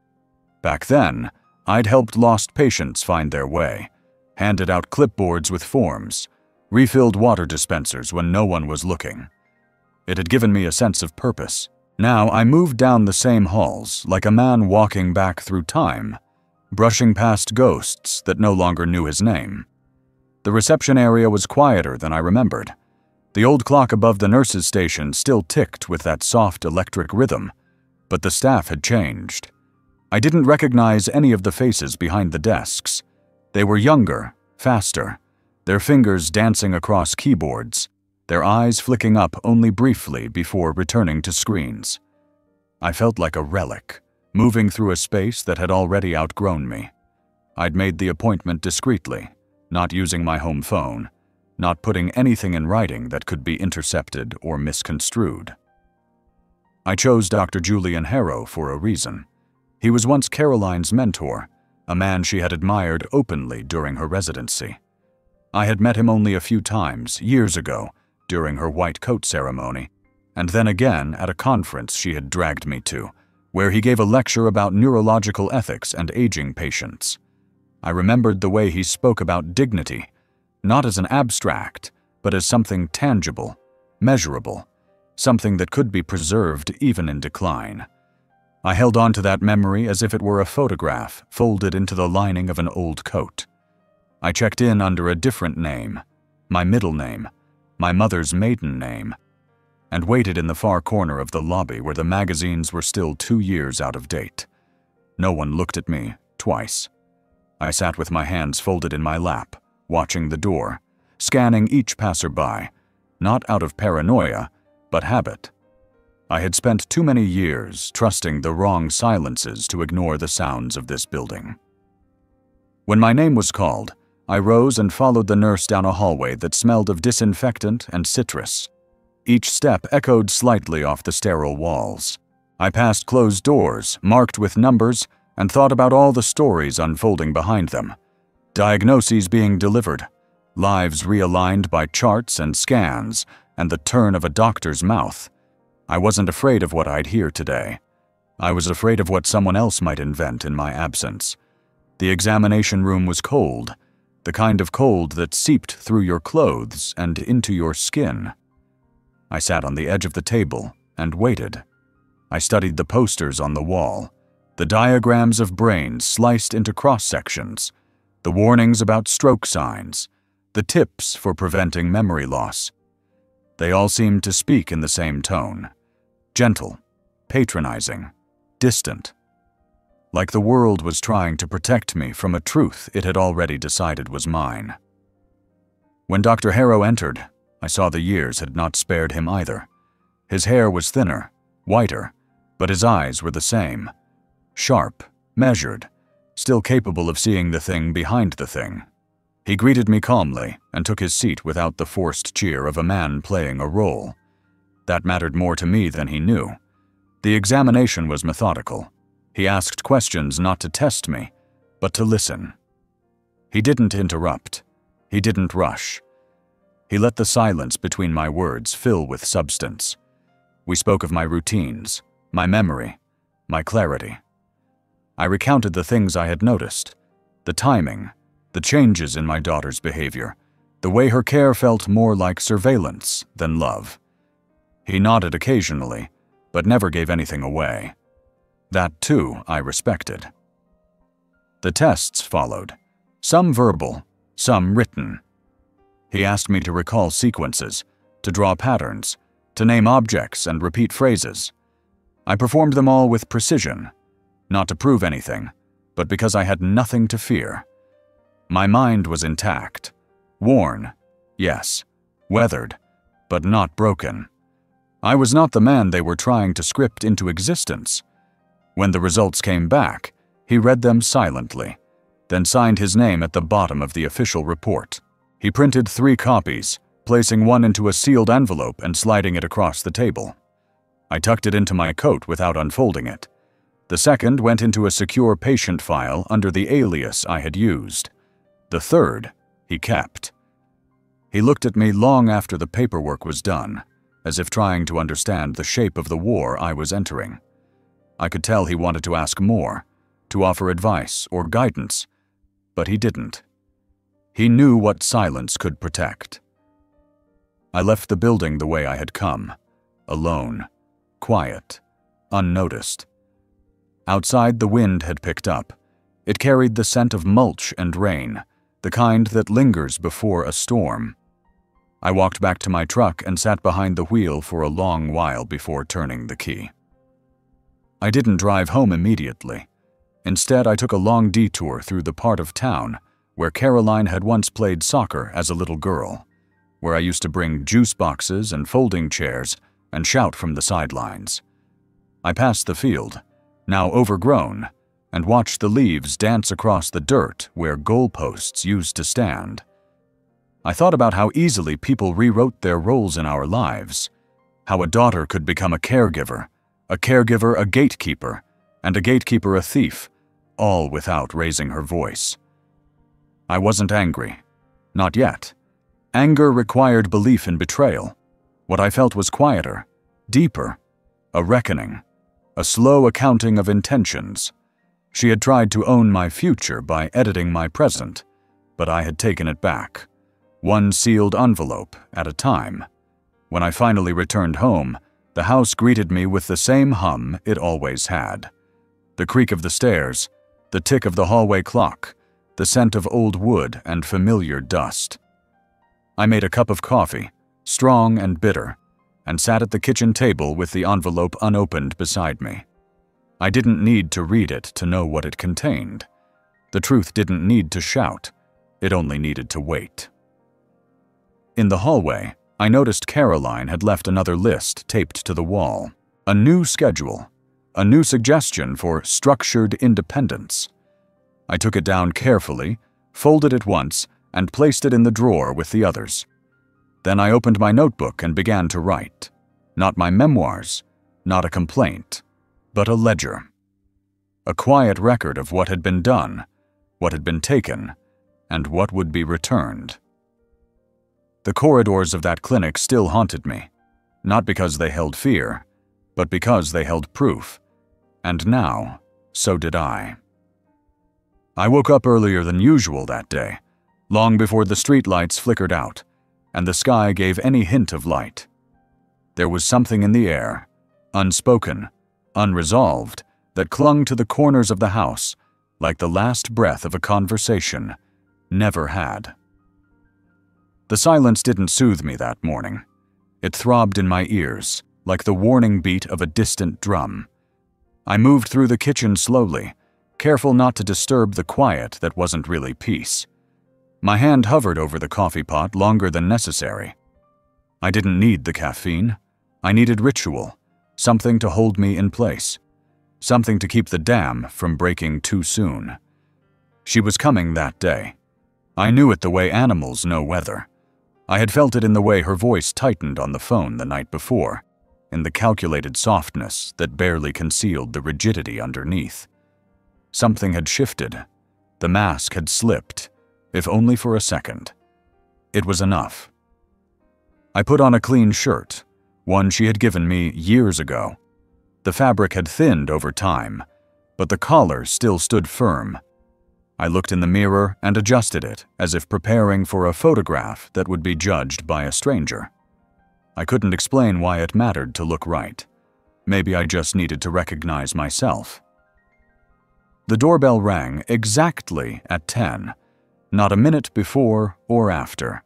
S1: Back then, I'd helped lost patients find their way, handed out clipboards with forms, refilled water dispensers when no one was looking. It had given me a sense of purpose. Now I moved down the same halls like a man walking back through time, brushing past ghosts that no longer knew his name. The reception area was quieter than I remembered. The old clock above the nurses' station still ticked with that soft electric rhythm, but the staff had changed. I didn't recognize any of the faces behind the desks. They were younger, faster, their fingers dancing across keyboards. their eyes flicking up only briefly before returning to screens. I felt like a relic, moving through a space that had already outgrown me. I'd made the appointment discreetly, not using my home phone, not putting anything in writing that could be intercepted or misconstrued. I chose Dr. Julian Harrow for a reason. He was once Caroline's mentor, a man she had admired openly during her residency. I had met him only a few times, years ago, during her white coat ceremony, and then again at a conference she had dragged me to, where he gave a lecture about neurological ethics and aging patients. I remembered the way he spoke about dignity, not as an abstract, but as something tangible, measurable, something that could be preserved even in decline. I held on to that memory as if it were a photograph folded into the lining of an old coat. I checked in under a different name, my middle name, my mother's maiden name, and waited in the far corner of the lobby where the magazines were still 2 years out of date. No one looked at me twice. I sat with my hands folded in my lap, watching the door, scanning each passerby, not out of paranoia, but habit. I had spent too many years trusting the wrong silences to ignore the sounds of this building. When my name was called, I rose and followed the nurse down a hallway that smelled of disinfectant and citrus. Each step echoed slightly off the sterile walls. I passed closed doors, marked with numbers, and thought about all the stories unfolding behind them. Diagnoses being delivered, lives realigned by charts and scans, and the turn of a doctor's mouth. I wasn't afraid of what I'd hear today. I was afraid of what someone else might invent in my absence. The examination room was cold, the kind of cold that seeped through your clothes and into your skin. I sat on the edge of the table and waited. I studied the posters on the wall, the diagrams of brains sliced into cross-sections, the warnings about stroke signs, the tips for preventing memory loss. They all seemed to speak in the same tone, gentle, patronizing, distant, like the world was trying to protect me from a truth it had already decided was mine. When Dr. Harrow entered, I saw the years had not spared him either. His hair was thinner, whiter, but his eyes were the same, sharp, measured, still capable of seeing the thing behind the thing. He greeted me calmly and took his seat without the forced cheer of a man playing a role. That mattered more to me than he knew. The examination was methodical. He asked questions not to test me, but to listen. He didn't interrupt. He didn't rush. He let the silence between my words fill with substance. We spoke of my routines, my memory, my clarity. I recounted the things I had noticed, the timing, the changes in my daughter's behavior, the way her care felt more like surveillance than love. He nodded occasionally, but never gave anything away. That, too, I respected. The tests followed, some verbal, some written. He asked me to recall sequences, to draw patterns, to name objects and repeat phrases. I performed them all with precision, not to prove anything, but because I had nothing to fear. My mind was intact, worn, yes, weathered, but not broken. I was not the man they were trying to script into existence. When the results came back, he read them silently, then signed his name at the bottom of the official report. He printed 3 copies, placing one into a sealed envelope and sliding it across the table. I tucked it into my coat without unfolding it. The second went into a secure patient file under the alias I had used. The third he kept. He looked at me long after the paperwork was done, as if trying to understand the shape of the war I was entering. I could tell he wanted to ask more, to offer advice or guidance, but he didn't. He knew what silence could protect. I left the building the way I had come, alone, quiet, unnoticed. Outside, the wind had picked up. It carried the scent of mulch and rain, the kind that lingers before a storm. I walked back to my truck and sat behind the wheel for a long while before turning the key. I didn't drive home immediately. Instead, I took a long detour through the part of town where Caroline had once played soccer as a little girl. where I used to bring juice boxes and folding chairs and shout from the sidelines. I passed the field, now overgrown, and watched the leaves dance across the dirt where goalposts used to stand. I thought about how easily people rewrote their roles in our lives, how a daughter could become a caregiver a gatekeeper, and a gatekeeper a thief, all without raising her voice. I wasn't angry. Not yet. Anger required belief in betrayal. What I felt was quieter, deeper, a reckoning, a slow accounting of intentions. She had tried to own my future by editing my present, but I had taken it back, one sealed envelope at a time. When I finally returned home, the house greeted me with the same hum it always had. The creak of the stairs, the tick of the hallway clock, the scent of old wood and familiar dust. I made a cup of coffee, strong and bitter, and sat at the kitchen table with the envelope unopened beside me. I didn't need to read it to know what it contained. The truth didn't need to shout. It only needed to wait. In the hallway, I noticed Caroline had left another list taped to the wall. A new schedule, a new suggestion for structured independence. I took it down carefully, folded it once, and placed it in the drawer with the others. Then I opened my notebook and began to write. Not my memoirs, not a complaint, but a ledger. A quiet record of what had been done, what had been taken, and what would be returned. The corridors of that clinic still haunted me, not because they held fear, but because they held proof. And now, so did I. I woke up earlier than usual that day, long before the streetlights flickered out, and the sky gave any hint of light. There was something in the air, unspoken, unresolved, that clung to the corners of the house, like the last breath of a conversation never had. The silence didn't soothe me that morning. It throbbed in my ears, like the warning beat of a distant drum. I moved through the kitchen slowly, careful not to disturb the quiet that wasn't really peace. My hand hovered over the coffee pot longer than necessary. I didn't need the caffeine. I needed ritual, something to hold me in place, something to keep the dam from breaking too soon. She was coming that day. I knew it the way animals know weather. I had felt it in the way her voice tightened on the phone the night before, in the calculated softness that barely concealed the rigidity underneath. Something had shifted. The mask had slipped, if only for a second. It was enough. I put on a clean shirt, one she had given me years ago. The fabric had thinned over time, but the collar still stood firm. I looked in the mirror and adjusted it, as if preparing for a photograph that would be judged by a stranger. I couldn't explain why it mattered to look right. Maybe I just needed to recognize myself. The doorbell rang exactly at 10, not a minute before or after.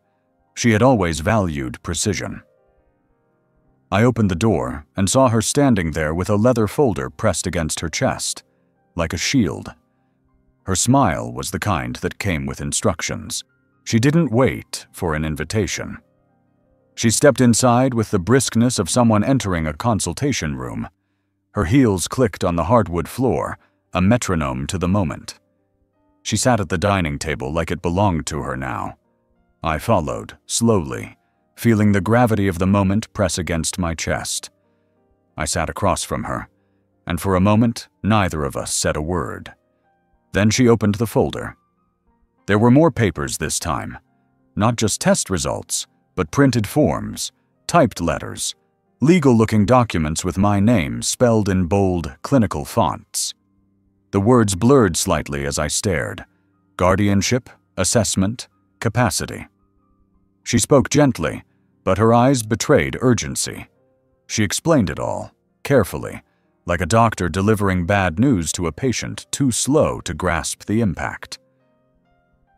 S1: She had always valued precision. I opened the door and saw her standing there with a leather folder pressed against her chest, like a shield. Her smile was the kind that came with instructions. She didn't wait for an invitation. She stepped inside with the briskness of someone entering a consultation room. Her heels clicked on the hardwood floor, a metronome to the moment. She sat at the dining table like it belonged to her now. I followed, slowly, feeling the gravity of the moment press against my chest. I sat across from her, and for a moment, neither of us said a word. Then she opened the folder. There were more papers this time. Not just test results, but printed forms, typed letters, legal-looking documents with my name spelled in bold, clinical fonts. The words blurred slightly as I stared. Guardianship, assessment, capacity. She spoke gently, but her eyes betrayed urgency. She explained it all, carefully, like a doctor delivering bad news to a patient too slow to grasp the impact.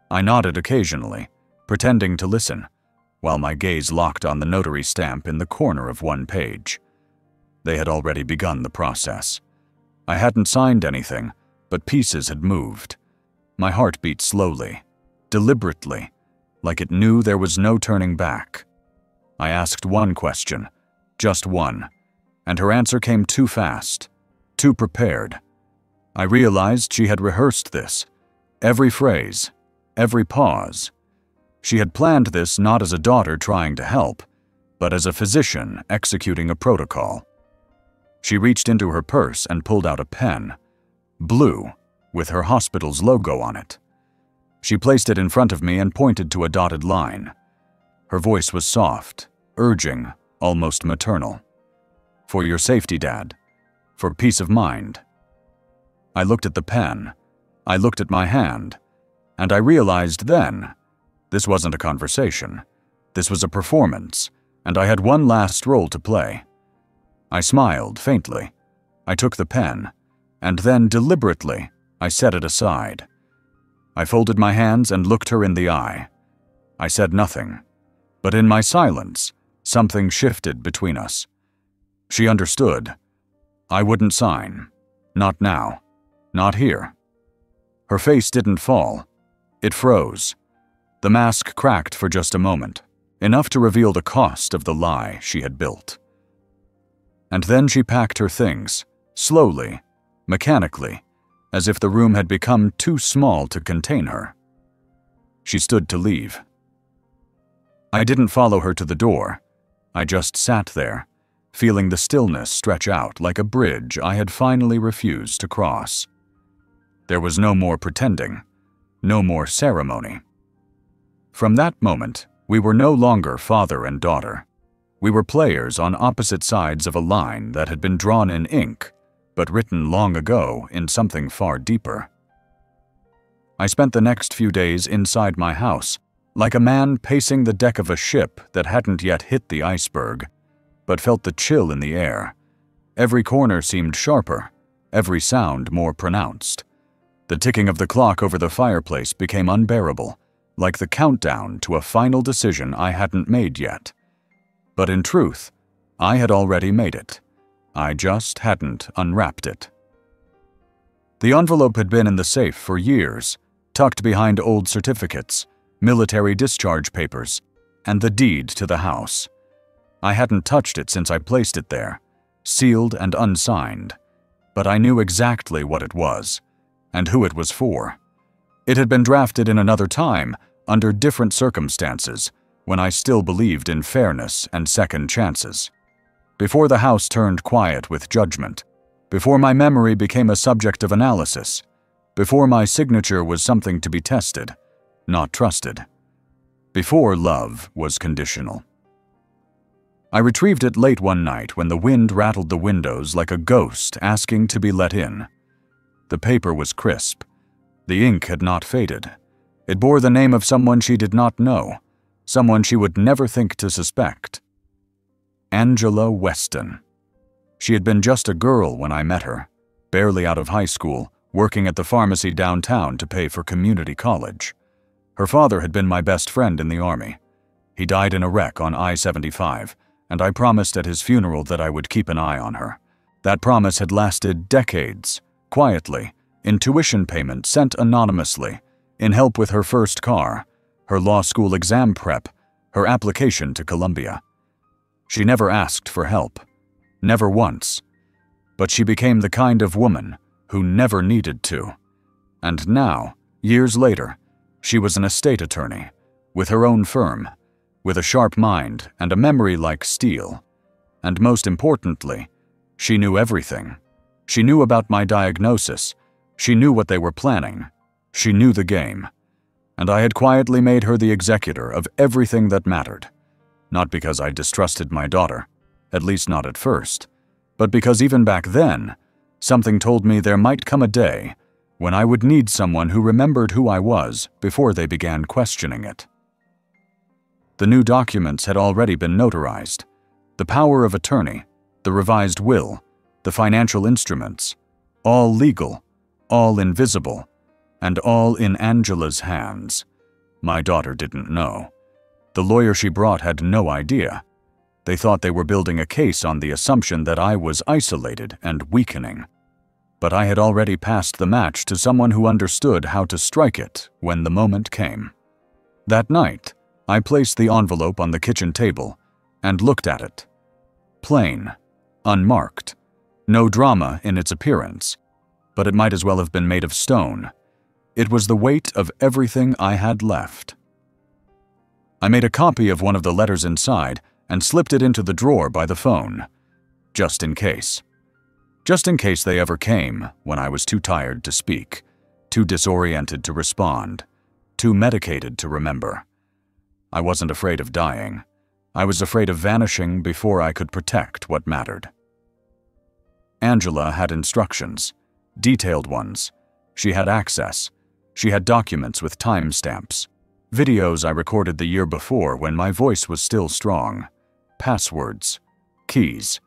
S1: I nodded occasionally, pretending to listen, while my gaze locked on the notary stamp in the corner of one page. They had already begun the process. I hadn't signed anything, but pieces had moved. My heart beat slowly, deliberately, like it knew there was no turning back. I asked one question, just one, and her answer came too fast, too prepared. I realized she had rehearsed this, every phrase, every pause. She had planned this not as a daughter trying to help, but as a physician executing a protocol. She reached into her purse and pulled out a pen, blue, with her hospital's logo on it. She placed it in front of me and pointed to a dotted line. Her voice was soft, urging, almost maternal. "For your safety, Dad. For peace of mind." I looked at the pen. I looked at my hand. And I realized then, this wasn't a conversation. This was a performance, and I had one last role to play. I smiled faintly. I took the pen, and then deliberately, I set it aside. I folded my hands and looked her in the eye. I said nothing, but in my silence, something shifted between us. She understood. I wouldn't sign. Not now. Not here. Her face didn't fall. It froze. The mask cracked for just a moment, enough to reveal the cost of the lie she had built. And then she packed her things, slowly, mechanically, as if the room had become too small to contain her. She stood to leave. I didn't follow her to the door. I just sat there, feeling the stillness stretch out like a bridge I had finally refused to cross. There was no more pretending, no more ceremony. From that moment, we were no longer father and daughter. We were players on opposite sides of a line that had been drawn in ink, but written long ago in something far deeper. I spent the next few days inside my house, like a man pacing the deck of a ship that hadn't yet hit the iceberg, but felt the chill in the air. Every corner seemed sharper, every sound more pronounced. The ticking of the clock over the fireplace became unbearable, like the countdown to a final decision I hadn't made yet. But in truth, I had already made it. I just hadn't unwrapped it. The envelope had been in the safe for years, tucked behind old certificates, military discharge papers, and the deed to the house. I hadn't touched it since I placed it there, sealed and unsigned, but I knew exactly what it was, and who it was for. It had been drafted in another time, under different circumstances, when I still believed in fairness and second chances. Before the house turned quiet with judgment, before my memory became a subject of analysis, before my signature was something to be tested, not trusted, before love was conditional. I retrieved it late one night when the wind rattled the windows like a ghost asking to be let in. The paper was crisp. The ink had not faded. It bore the name of someone she did not know, someone she would never think to suspect. Angela Weston. She had been just a girl when I met her, barely out of high school, working at the pharmacy downtown to pay for community college. Her father had been my best friend in the Army. He died in a wreck on I-75, and I promised at his funeral that I would keep an eye on her. That promise had lasted decades, quietly, in tuition payments sent anonymously, in help with her first car, her law school exam prep, her application to Columbia. She never asked for help, never once, but she became the kind of woman who never needed to. And now, years later, she was an estate attorney, with her own firm, with a sharp mind and a memory like steel. And most importantly, she knew everything. She knew about my diagnosis. She knew what they were planning. She knew the game. And I had quietly made her the executor of everything that mattered. Not because I distrusted my daughter, at least not at first, but because even back then, something told me there might come a day when I would need someone who remembered who I was before they began questioning it. The new documents had already been notarized. The power of attorney, the revised will, the financial instruments, all legal, all invisible, and all in Angela's hands. My daughter didn't know. The lawyer she brought had no idea. They thought they were building a case on the assumption that I was isolated and weakening. But I had already passed the match to someone who understood how to strike it when the moment came. That night, I placed the envelope on the kitchen table and looked at it. Plain, unmarked, no drama in its appearance, but it might as well have been made of stone. It was the weight of everything I had left. I made a copy of one of the letters inside and slipped it into the drawer by the phone, just in case. Just in case they ever came when I was too tired to speak, too disoriented to respond, too medicated to remember. I wasn't afraid of dying. I was afraid of vanishing before I could protect what mattered. Angela had instructions, detailed ones. She had access. She had documents with timestamps, videos I recorded the year before when my voice was still strong, passwords, keys.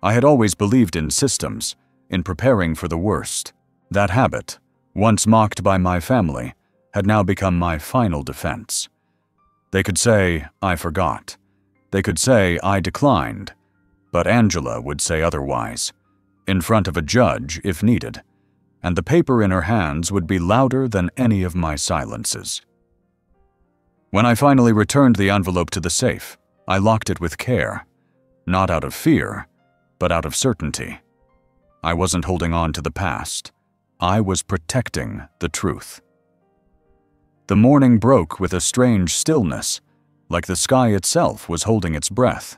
S1: I had always believed in systems, in preparing for the worst. That habit, once mocked by my family, had now become my final defense. They could say I forgot. They could say I declined. But Angela would say otherwise, in front of a judge if needed, and the paper in her hands would be louder than any of my silences. When I finally returned the envelope to the safe, I locked it with care, not out of fear, but out of certainty. I wasn't holding on to the past. I was protecting the truth. The morning broke with a strange stillness, like the sky itself was holding its breath.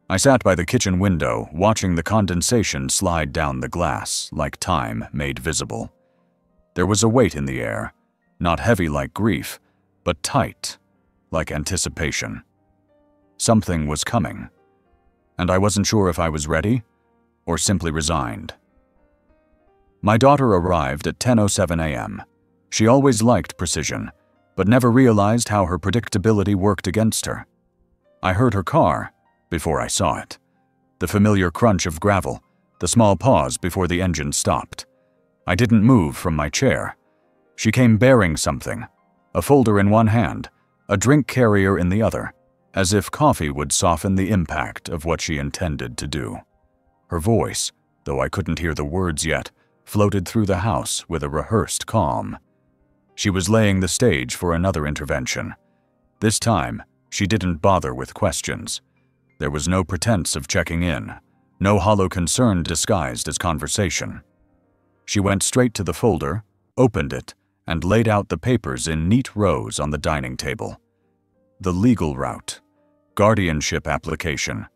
S1: I sat by the kitchen window, watching the condensation slide down the glass like time made visible. There was a weight in the air, not heavy like grief, but tight, like anticipation. Something was coming, and I wasn't sure if I was ready or simply resigned. My daughter arrived at 10:07 a.m. She always liked precision, but never realized how her predictability worked against her. I heard her car before I saw it. The familiar crunch of gravel, the small pause before the engine stopped. I didn't move from my chair. She came bearing something, a folder in one hand, a drink carrier in the other, as if coffee would soften the impact of what she intended to do. Her voice, though I couldn't hear the words yet, floated through the house with a rehearsed calm. She was laying the stage for another intervention. This time, she didn't bother with questions. There was no pretense of checking in, no hollow concern disguised as conversation. She went straight to the folder, opened it, and laid out the papers in neat rows on the dining table. The legal route, guardianship application,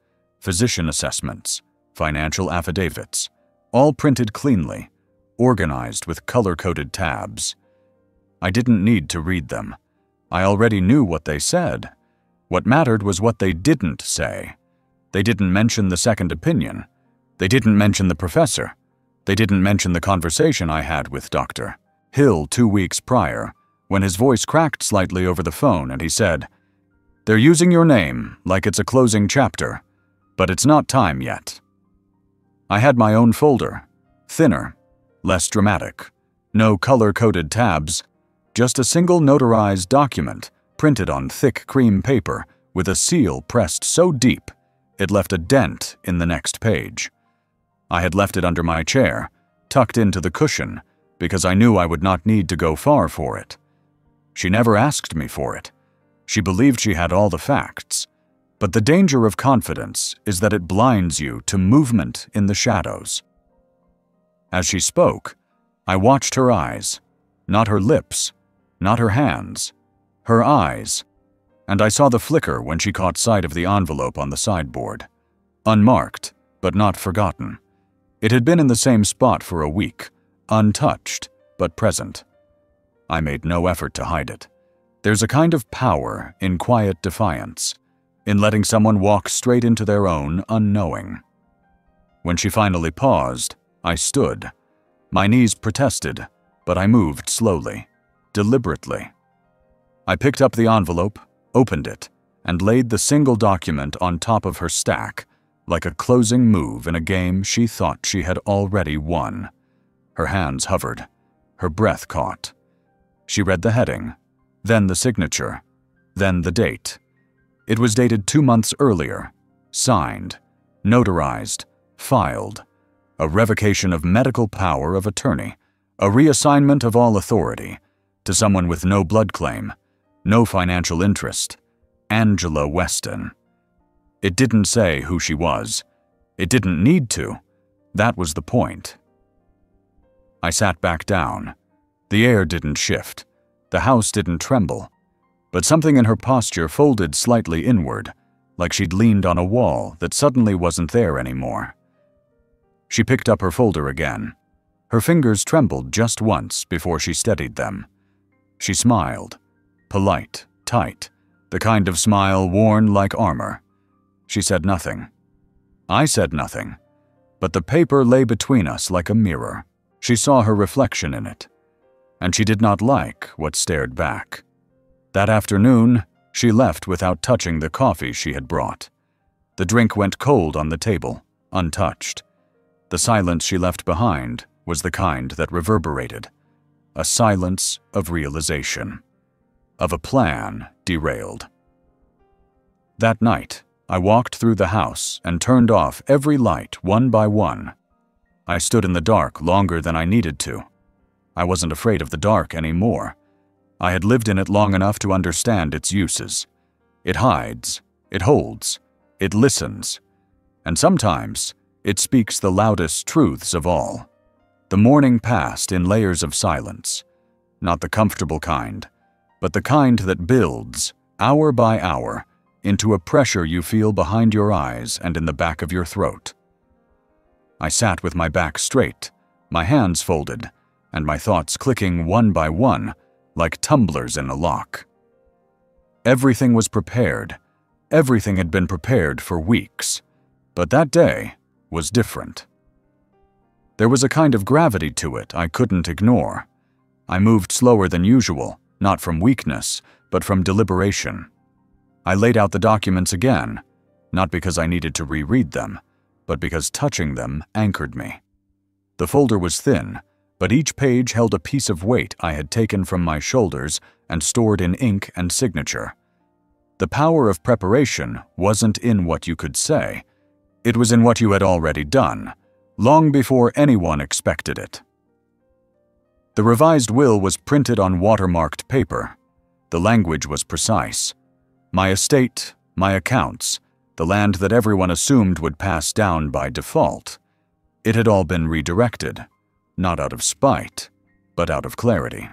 S1: physician assessments, financial affidavits, all printed cleanly, organized with color-coded tabs. I didn't need to read them. I already knew what they said. What mattered was what they didn't say. They didn't mention the second opinion. They didn't mention the professor. They didn't mention the conversation I had with Dr. Hill 2 weeks prior, when his voice cracked slightly over the phone and he said, "They're using your name like it's a closing chapter, but it's not time yet." I had my own folder, thinner, less dramatic, no color-coded tabs, just a single notarized document printed on thick cream paper with a seal pressed so deep it left a dent in the next page. I had left it under my chair, tucked into the cushion, because I knew I would not need to go far for it. She never asked me for it. She believed she had all the facts. But the danger of confidence is that it blinds you to movement in the shadows. As she spoke, I watched her eyes, not her lips, not her hands, her eyes, and I saw the flicker when she caught sight of the envelope on the sideboard. Unmarked, but not forgotten. It had been in the same spot for a week, untouched, but present. I made no effort to hide it. There's a kind of power in quiet defiance, in letting someone walk straight into their own unknowing. When she finally paused, I stood. My knees protested, but I moved slowly, deliberately. I picked up the envelope, opened it, and laid the single document on top of her stack, like a closing move in a game she thought she had already won. Her hands hovered, her breath caught. She read the heading, then the signature, then the date. It was dated 2 months earlier, signed, notarized, filed. A revocation of medical power of attorney, a reassignment of all authority, to someone with no blood claim, No financial interest. Angela Weston. It didn't say who she was. It didn't need to. That was the point. I sat back down. The air didn't shift. The house didn't tremble. But something in her posture folded slightly inward, like she'd leaned on a wall that suddenly wasn't there anymore. She picked up her folder again. Her fingers trembled just once before she steadied them. She smiled. Polite, tight, the kind of smile worn like armor. She said nothing. I said nothing. But the paper lay between us like a mirror. She saw her reflection in it. And she did not like what stared back. That afternoon, she left without touching the coffee she had brought. The drink went cold on the table, untouched. The silence she left behind was the kind that reverberated. A silence of realization. Of a plan derailed. That night, I walked through the house and turned off every light one by one. I stood in the dark longer than I needed to. I wasn't afraid of the dark anymore. I had lived in it long enough to understand its uses. It hides, it holds, it listens, and sometimes it speaks the loudest truths of all. The morning passed in layers of silence, not the comfortable kind, but the kind that builds, hour by hour, into a pressure you feel behind your eyes and in the back of your throat. I sat with my back straight, my hands folded, and my thoughts clicking one by one like tumblers in a lock. Everything was prepared. Everything had been prepared for weeks. But that day was different. There was a kind of gravity to it I couldn't ignore. I moved slower than usual, not from weakness, but from deliberation. I laid out the documents again, not because I needed to reread them, but because touching them anchored me. The folder was thin, but each page held a piece of weight I had taken from my shoulders and stored in ink and signature. The power of preparation wasn't in what you could say. It was in what you had already done, long before anyone expected it. The revised will was printed on watermarked paper. The language was precise. My estate, my accounts, the land that everyone assumed would pass down by default. It had all been redirected, not out of spite, but out of clarity.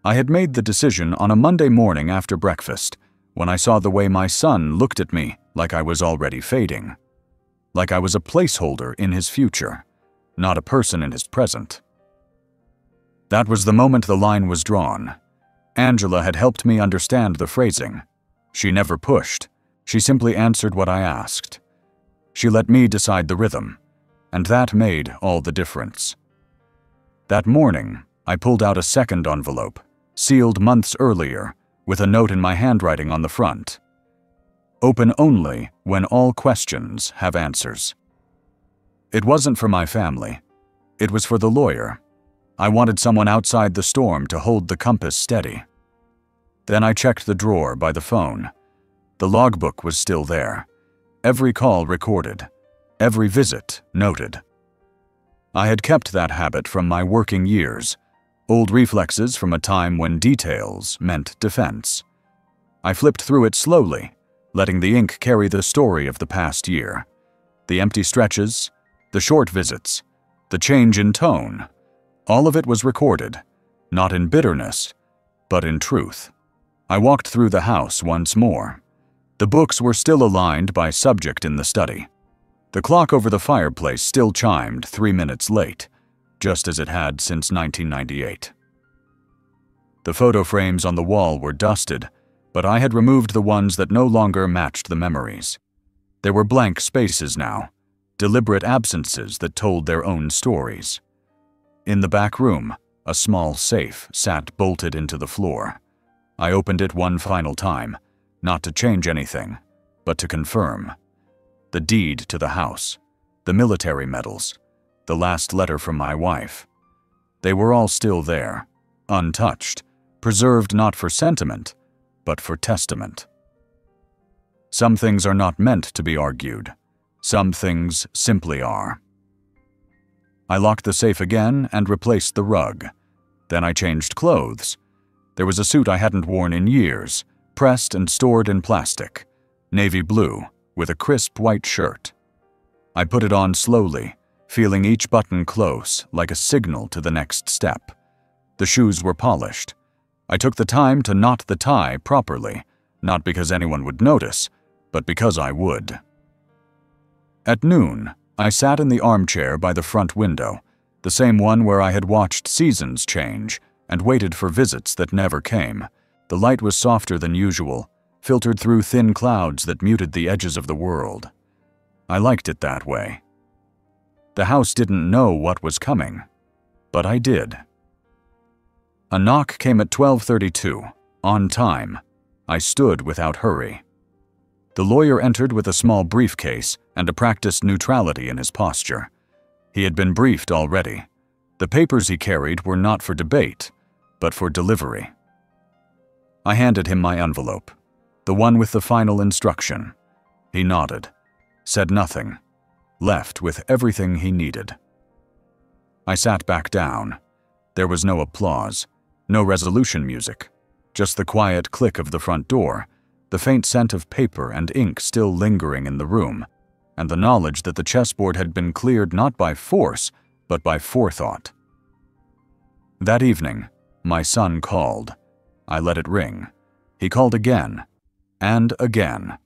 S1: I had made the decision on a Monday morning after breakfast, when I saw the way my son looked at me like I was already fading. Like I was a placeholder in his future, not a person in his present. That was the moment the line was drawn. Angela had helped me understand the phrasing. She never pushed. She simply answered what I asked. She let me decide the rhythm, and that made all the difference. That morning, I pulled out a second envelope, sealed months earlier, with a note in my handwriting on the front. Open only when all questions have answers. It wasn't for my family. It was for the lawyer. I wanted someone outside the storm to hold the compass steady. Then I checked the drawer by the phone. The logbook was still there. Every call recorded. Every visit noted. I had kept that habit from my working years, old reflexes from a time when details meant defense. I flipped through it slowly, letting the ink carry the story of the past year. The empty stretches, the short visits, the change in tone. All of it was recorded, not in bitterness, but in truth. I walked through the house once more. The books were still aligned by subject in the study. The clock over the fireplace still chimed 3 minutes late, just as it had since 1998. The photo frames on the wall were dusted, but I had removed the ones that no longer matched the memories. There were blank spaces now, deliberate absences that told their own stories. In the back room, a small safe sat bolted into the floor. I opened it one final time, not to change anything, but to confirm. The deed to the house, the military medals, the last letter from my wife. They were all still there, untouched, preserved not for sentiment, but for testament. Some things are not meant to be argued. Some things simply are. I locked the safe again and replaced the rug. Then I changed clothes. There was a suit I hadn't worn in years, pressed and stored in plastic, navy blue, with a crisp white shirt. I put it on slowly, feeling each button close, like a signal to the next step. The shoes were polished. I took the time to knot the tie properly, not because anyone would notice, but because I would. At noon, I sat in the armchair by the front window, the same one where I had watched seasons change and waited for visits that never came. The light was softer than usual, filtered through thin clouds that muted the edges of the world. I liked it that way. The house didn't know what was coming, but I did. A knock came at 12:32, on time. I stood without hurry. The lawyer entered with a small briefcase and a practiced neutrality in his posture. He had been briefed already. The papers he carried were not for debate, but for delivery. I handed him my envelope, the one with the final instruction. He nodded, said nothing, left with everything he needed. I sat back down. There was no applause, no resolution music, just the quiet click of the front door, the faint scent of paper and ink still lingering in the room, and the knowledge that the chessboard had been cleared not by force, but by forethought. That evening, my son called. I let it ring. He called again, and again.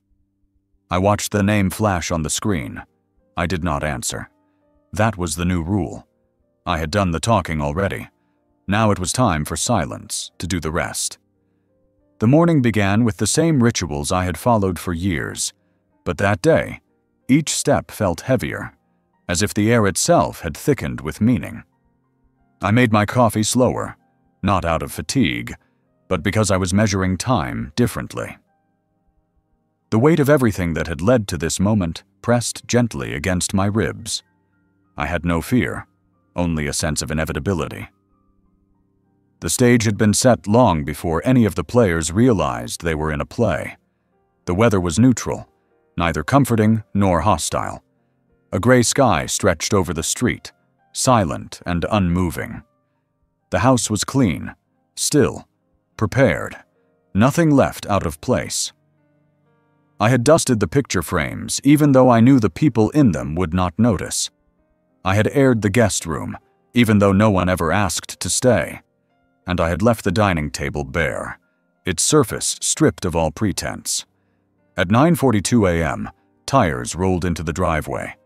S1: I watched the name flash on the screen. I did not answer. That was the new rule. I had done the talking already. Now it was time for silence to do the rest. The morning began with the same rituals I had followed for years, but that day, each step felt heavier, as if the air itself had thickened with meaning. I made my coffee slower, not out of fatigue, but because I was measuring time differently. The weight of everything that had led to this moment pressed gently against my ribs. I had no fear, only a sense of inevitability. The stage had been set long before any of the players realized they were in a play. The weather was neutral, neither comforting nor hostile. A gray sky stretched over the street, silent and unmoving. The house was clean, still, prepared, nothing left out of place. I had dusted the picture frames, even though I knew the people in them would not notice. I had aired the guest room, even though no one ever asked to stay. And I had left the dining table bare, its surface stripped of all pretense. At 9:42 a.m., tires rolled into the driveway.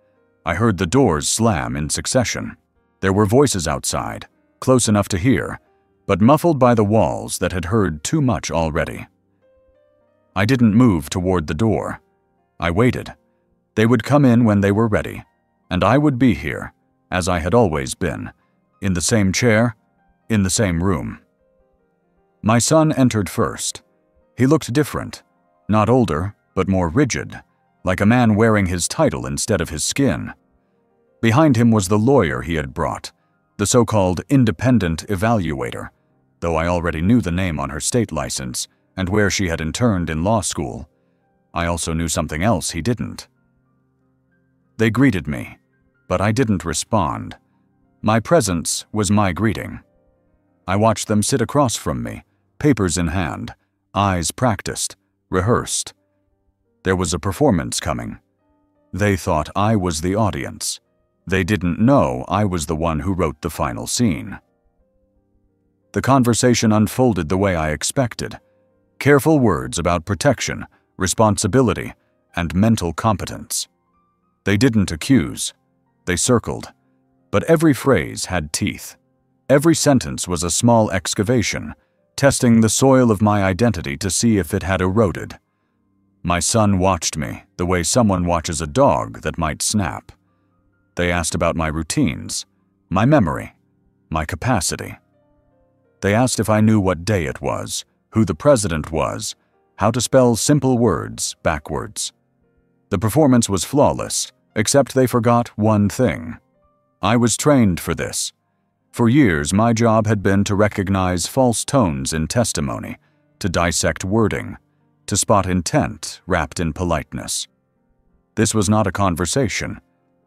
S1: I heard the doors slam in succession. There were voices outside, close enough to hear, but muffled by the walls that had heard too much already. I didn't move toward the door. I waited. They would come in when they were ready, and I would be here, as I had always been, in the same chair, in the same room. My son entered first. He looked different, not older, but more rigid, like a man wearing his title instead of his skin. Behind him was the lawyer he had brought, the so-called independent evaluator, though I already knew the name on her state license and where she had interned in law school. I also knew something else he didn't. They greeted me, but I didn't respond. My presence was my greeting. I watched them sit across from me, papers in hand, eyes practiced, rehearsed. There was a performance coming. They thought I was the audience. They didn't know I was the one who wrote the final scene. The conversation unfolded the way I expected. Careful words about protection, responsibility, and mental competence. They didn't accuse. They circled. But every phrase had teeth. Every sentence was a small excavation, testing the soil of my identity to see if it had eroded. My son watched me the way someone watches a dog that might snap. They asked about my routines, my memory, my capacity. They asked if I knew what day it was, who the president was, how to spell simple words backwards. The performance was flawless, except they forgot one thing. I was trained for this. For years, my job had been to recognize false tones in testimony, to dissect wording, to spot intent wrapped in politeness. This was not a conversation.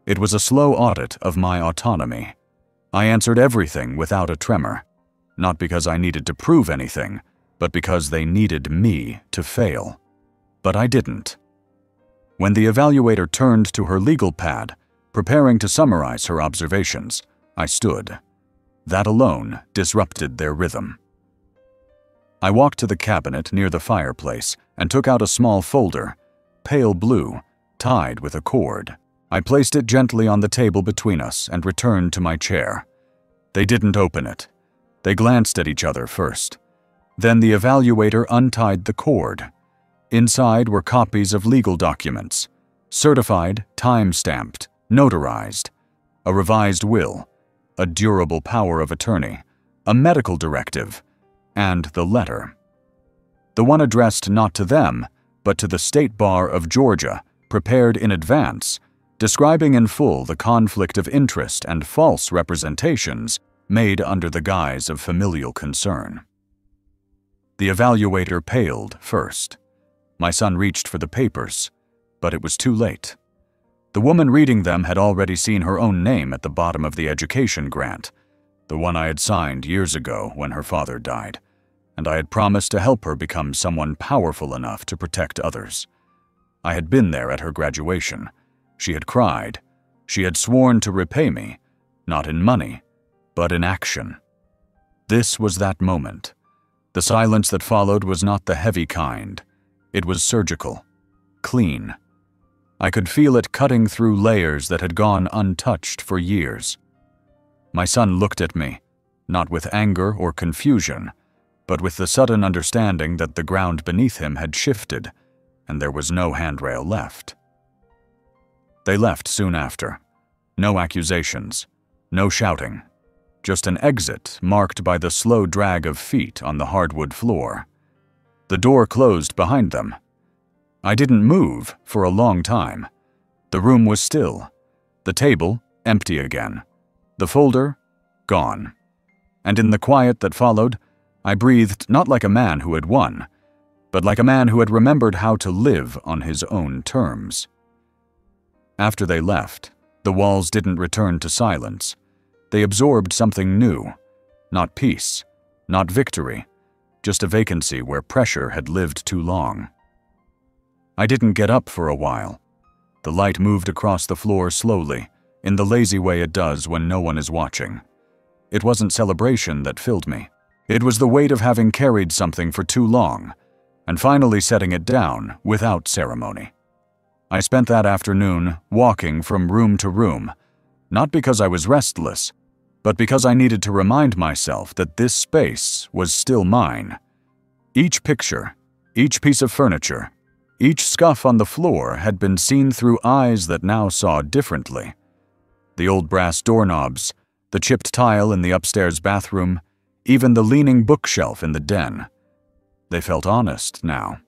S1: It was a slow audit of my autonomy. I answered everything without a tremor, not because I needed to prove anything, but because they needed me to fail. But I didn't. When the evaluator turned to her legal pad, preparing to summarize her observations, I stood. That alone disrupted their rhythm. I walked to the cabinet near the fireplace and took out a small folder, pale blue, tied with a cord. I placed it gently on the table between us and returned to my chair. They didn't open it. They glanced at each other first. Then the evaluator untied the cord. Inside were copies of legal documents, certified, time-stamped, notarized, a revised will, a durable power of attorney, a medical directive, and the letter. The one addressed not to them, but to the State Bar of Georgia, prepared in advance, describing in full the conflict of interest and false representations made under the guise of familial concern. The evaluator paled first. My son reached for the papers, but it was too late. The woman reading them had already seen her own name at the bottom of the education grant, the one I had signed years ago when her father died, and I had promised to help her become someone powerful enough to protect others. I had been there at her graduation. She had cried. She had sworn to repay me, not in money, but in action. This was that moment. The silence that followed was not the heavy kind. It was surgical, clean. I could feel it cutting through layers that had gone untouched for years. My son looked at me, not with anger or confusion, but with the sudden understanding that the ground beneath him had shifted, and there was no handrail left. They left soon after. No accusations, no shouting, just an exit marked by the slow drag of feet on the hardwood floor. The door closed behind them. I didn't move for a long time. The room was still. The table empty again. The folder gone. And in the quiet that followed, I breathed not like a man who had won, but like a man who had remembered how to live on his own terms. After they left, the walls didn't return to silence. They absorbed something new. Not peace, not victory, just a vacancy where pressure had lived too long. I didn't get up for a while. The light moved across the floor slowly, in the lazy way it does when no one is watching. It wasn't celebration that filled me. It was the weight of having carried something for too long, and finally setting it down without ceremony. I spent that afternoon walking from room to room, not because I was restless, but because I needed to remind myself that this space was still mine. Each picture, each piece of furniture, each scuff on the floor had been seen through eyes that now saw differently. The old brass doorknobs, the chipped tile in the upstairs bathroom, even the leaning bookshelf in the den. They felt honest now.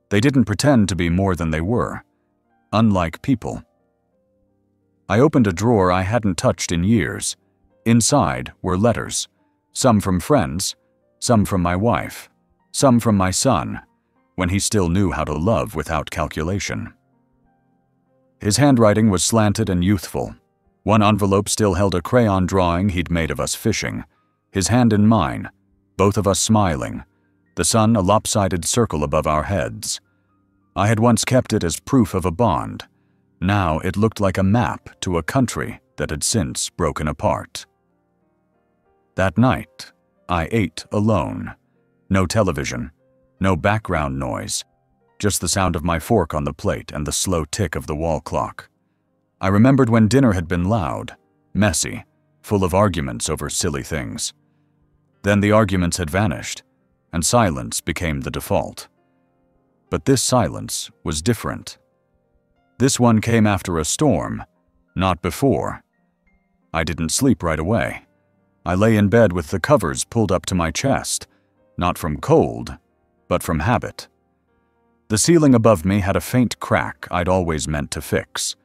S1: They didn't pretend to be more than they were, unlike people. I opened a drawer I hadn't touched in years. Inside were letters, some from friends, some from my wife, some from my son, when he still knew how to love without calculation. His handwriting was slanted and youthful. One envelope still held a crayon drawing he'd made of us fishing, his hand in mine, both of us smiling, the sun a lopsided circle above our heads. I had once kept it as proof of a bond. Now it looked like a map to a country that had since broken apart. That night, I ate alone. No television, no background noise, just the sound of my fork on the plate and the slow tick of the wall clock. I remembered when dinner had been loud, messy, full of arguments over silly things. Then the arguments had vanished, and silence became the default. But this silence was different. This one came after a storm, not before. I didn't sleep right away. I lay in bed with the covers pulled up to my chest, not from cold, but from habit. The ceiling above me had a faint crack I'd always meant to fix.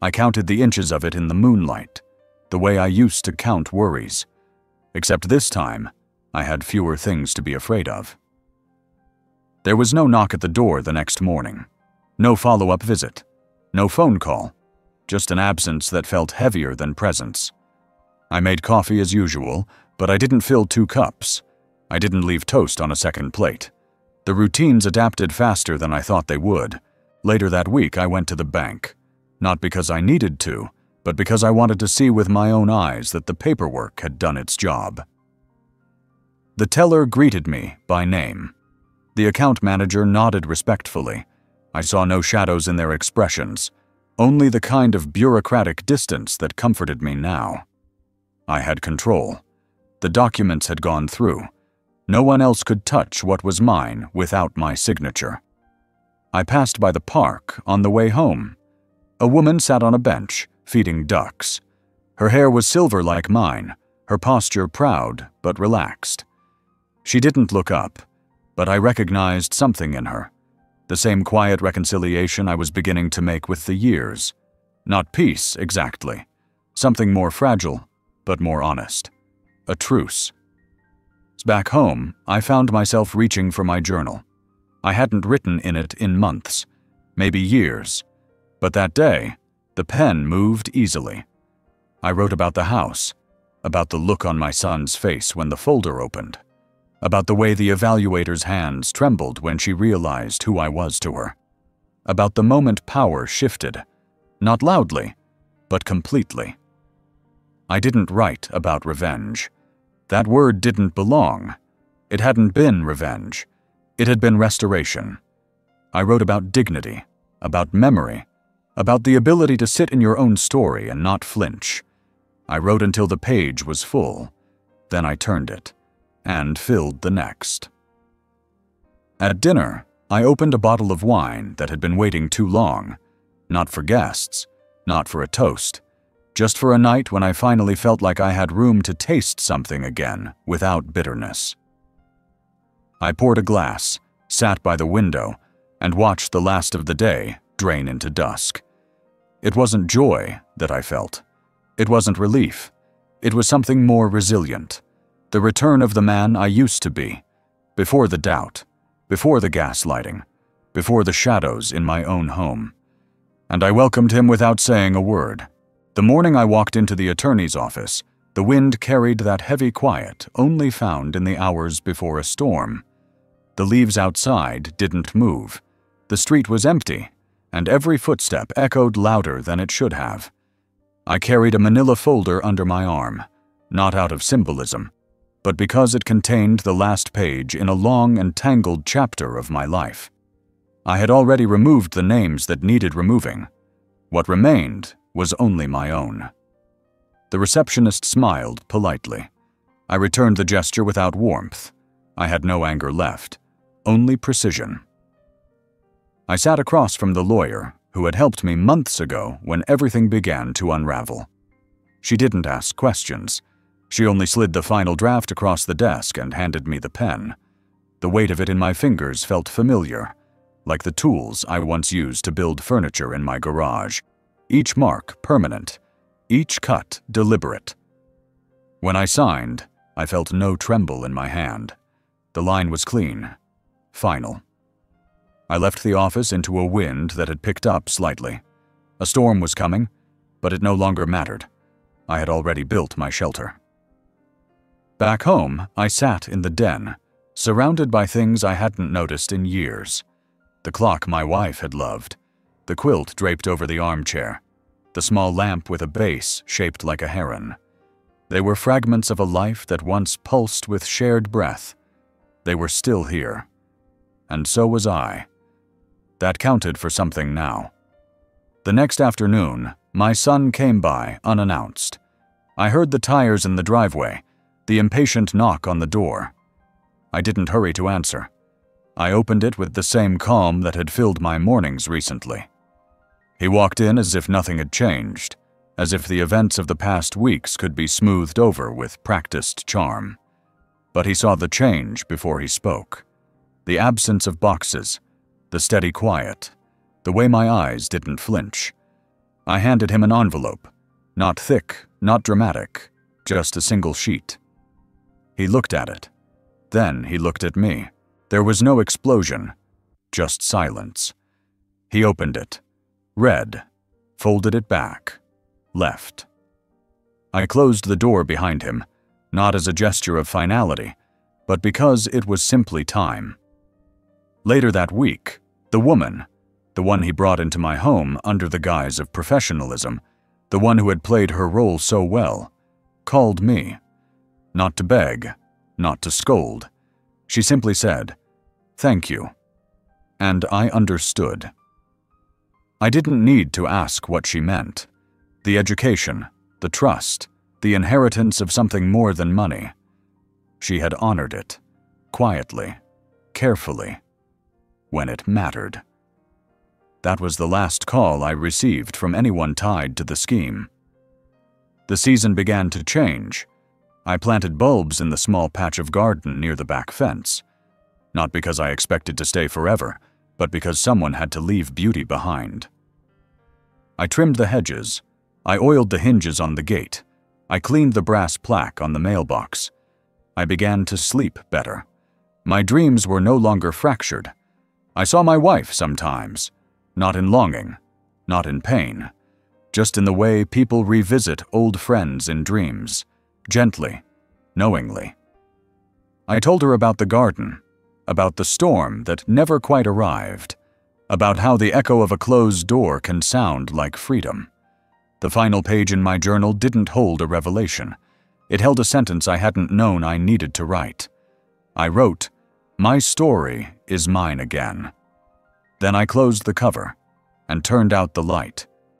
S1: I counted the inches of it in the moonlight, the way I used to count worries. Except this time, I had fewer things to be afraid of. There was no knock at the door the next morning. No follow-up visit. No phone call. Just an absence that felt heavier than presence. I made coffee as usual, but I didn't fill 2 cups. I didn't leave toast on a second plate. The routines adapted faster than I thought they would. Later that week, I went to the bank. Not because I needed to, but because I wanted to see with my own eyes that the paperwork had done its job. The teller greeted me by name. The account manager nodded respectfully. I saw no shadows in their expressions, only the kind of bureaucratic distance that comforted me now. I had control. The documents had gone through. No one else could touch what was mine without my signature. I passed by the park on the way home. A woman sat on a bench, feeding ducks. Her hair was silver like mine, her posture proud but relaxed. She didn't look up, but I recognized something in her. The same quiet reconciliation I was beginning to make with the years. Not peace, exactly. Something more fragile, but more honest. A truce. Back home, I found myself reaching for my journal. I hadn't written in it in months, maybe years. But that day, the pen moved easily. I wrote about the house, about the look on my son's face when the folder opened, about the way the evaluator's hands trembled when she realized who I was to her, about the moment power shifted, not loudly, but completely. I didn't write about revenge. That word didn't belong. It hadn't been revenge. It had been restoration. I wrote about dignity, about memory, about the ability to sit in your own story and not flinch. I wrote until the page was full. Then I turned it and filled the next. At dinner, I opened a bottle of wine that had been waiting too long, not for guests, not for a toast, just for a night when I finally felt like I had room to taste something again without bitterness. I poured a glass, sat by the window, and watched the last of the day drain into dusk. It wasn't joy that I felt. It wasn't relief. It was something more resilient. The return of the man I used to be, before the doubt, before the gaslighting, before the shadows in my own home. And I welcomed him without saying a word. The morning I walked into the attorney's office, the wind carried that heavy quiet only found in the hours before a storm. The leaves outside didn't move. The street was empty, and every footstep echoed louder than it should have. I carried a manila folder under my arm, not out of symbolism, but because it contained the last page in a long and tangled chapter of my life. I had already removed the names that needed removing. What remained was only my own. The receptionist smiled politely. I returned the gesture without warmth. I had no anger left, only precision. I sat across from the lawyer who had helped me months ago when everything began to unravel. She didn't ask questions. She only slid the final draft across the desk and handed me the pen. The weight of it in my fingers felt familiar, like the tools I once used to build furniture in my garage. Each mark permanent, each cut deliberate. When I signed, I felt no tremble in my hand. The line was clean, final. I left the office into a wind that had picked up slightly. A storm was coming, but it no longer mattered. I had already built my shelter. Back home, I sat in the den, surrounded by things I hadn't noticed in years. The clock my wife had loved, the quilt draped over the armchair, the small lamp with a base shaped like a heron. They were fragments of a life that once pulsed with shared breath. They were still here. And so was I. That counted for something now. The next afternoon, my son came by unannounced. I heard the tires in the driveway, the impatient knock on the door. I didn't hurry to answer. I opened it with the same calm that had filled my mornings recently. He walked in as if nothing had changed, as if the events of the past weeks could be smoothed over with practiced charm. But he saw the change before he spoke. The absence of boxes, the steady quiet, the way my eyes didn't flinch. I handed him an envelope, not thick, not dramatic, just a single sheet. He looked at it. Then he looked at me. There was no explosion, just silence. He opened it, read, folded it back, left. I closed the door behind him, not as a gesture of finality, but because it was simply time. Later that week, the woman, the one he brought into my home under the guise of professionalism, the one who had played her role so well, called me. Not to beg, not to scold. She simply said, "Thank you." And I understood. I didn't need to ask what she meant. The education, the trust, the inheritance of something more than money. She had honored it, quietly, carefully, when it mattered. That was the last call I received from anyone tied to the scheme. The season began to change. I planted bulbs in the small patch of garden near the back fence. Not because I expected to stay forever, but because someone had to leave beauty behind. I trimmed the hedges. I oiled the hinges on the gate. I cleaned the brass plaque on the mailbox. I began to sleep better. My dreams were no longer fractured. I saw my wife sometimes, not in longing, not in pain, just in the way people revisit old friends in dreams, gently, knowingly. I told her about the garden, about the storm that never quite arrived, about how the echo of a closed door can sound like freedom. The final page in my journal didn't hold a revelation. It held a sentence I hadn't known I needed to write. I wrote, "My story is mine again." Then I closed the cover and turned out the light.